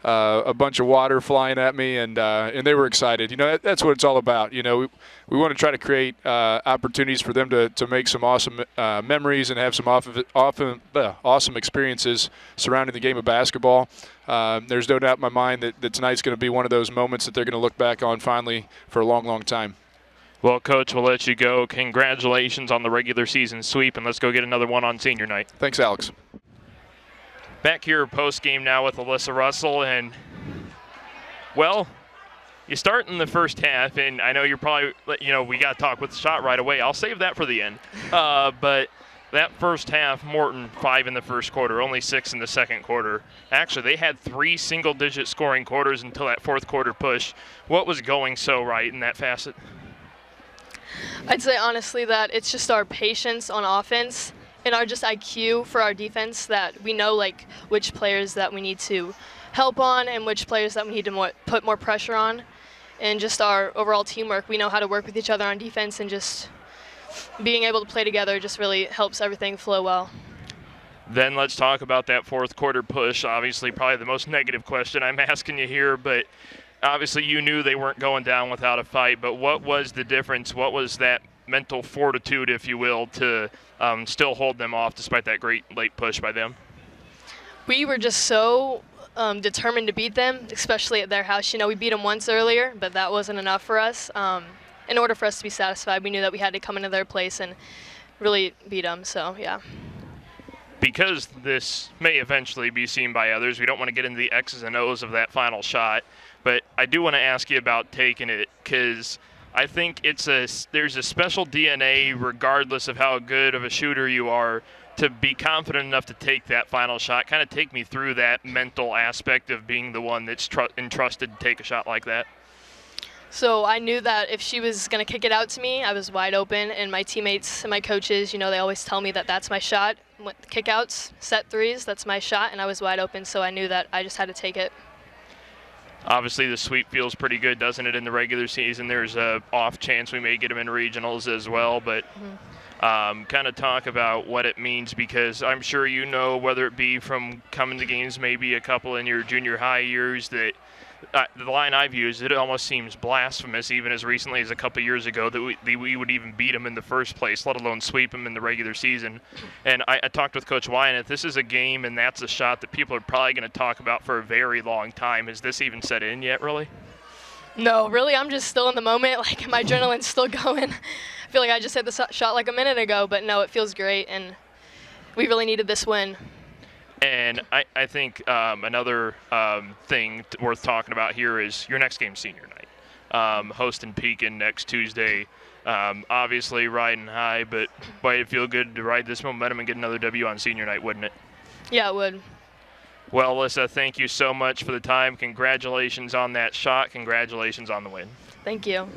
a bunch of water flying at me, and they were excited. You know, that's what it's all about. You know, we want to try to create opportunities for them to make some awesome memories and have some awesome experiences surrounding the game of basketball. There's no doubt in my mind that tonight's going to be one of those moments that they're going to look back on fondly for a long, long time. Well, Coach, we'll let you go. Congratulations on the regular season sweep, and let's go get another one on senior night. Thanks, Alex. Back here post-game now with Alyssa Russell, and, well, you start in the first half, and I know you're probably, you know, we got to talk with the shot right away. I'll save that for the end. But that first half, Morton 5 in the first quarter, only 6 in the second quarter. Actually, they had 3 single-digit scoring quarters until that fourth quarter push. What was going so right in that facet? I'd say honestly that it's just our patience on offense and our just IQ for our defense, that we know like which players that we need to help on and which players that we need to put more pressure on. And just our overall teamwork. We know how to work with each other on defense, and just being able to play together just really helps everything flow well. Then let's talk about that fourth quarter push. Obviously, probably the most negative question I'm asking you here, but obviously you knew they weren't going down without a fight, but what was the difference? What was that mental fortitude, if you will, to still hold them off despite that great late push by them? We were just so determined to beat them, especially at their house. You know, we beat them once earlier, but that wasn't enough for us. In order for us to be satisfied, we knew that we had to come into their place and really beat them, so yeah. Because this may eventually be seen by others, we don't want to get into the X's and O's of that final shot, but I do want to ask you about taking it, because I think there's a special DNA, regardless of how good of a shooter you are, to be confident enough to take that final shot. Kind of take me through that mental aspect of being the one that's entrusted to take a shot like that. So I knew that if she was going to kick it out to me, I was wide open, and my teammates and my coaches, you know, they always tell me that that's my shot. Kickouts, set threes, that's my shot, and I was wide open, so I knew that I just had to take it. Obviously, the sweep feels pretty good, doesn't it, in the regular season? There's a off chance we may get them in regionals as well, but kind of talk about what it means, because I'm sure you know, whether it be from coming to games, maybe a couple in your junior high years, that the line I've used, it almost seems blasphemous, even as recently as a couple years ago, that we would even beat them in the first place, let alone sweep them in the regular season. And I talked with Coach Wyatt, if this is a game and that's a shot that people are probably going to talk about for a very long time, has this even set in yet, really? No, really, I'm just still in the moment. Like, my adrenaline's still going. I feel like I just hit the shot like a minute ago, but no, it feels great, and we really needed this win. And I think another thing worth talking about here is your next game, senior night. Hosting Pekin next Tuesday. Obviously riding high, but boy, it'd feel good to ride this momentum and get another W on senior night, wouldn't it? Yeah, it would. Well, Alyssa, thank you so much for the time. Congratulations on that shot. Congratulations on the win. Thank you.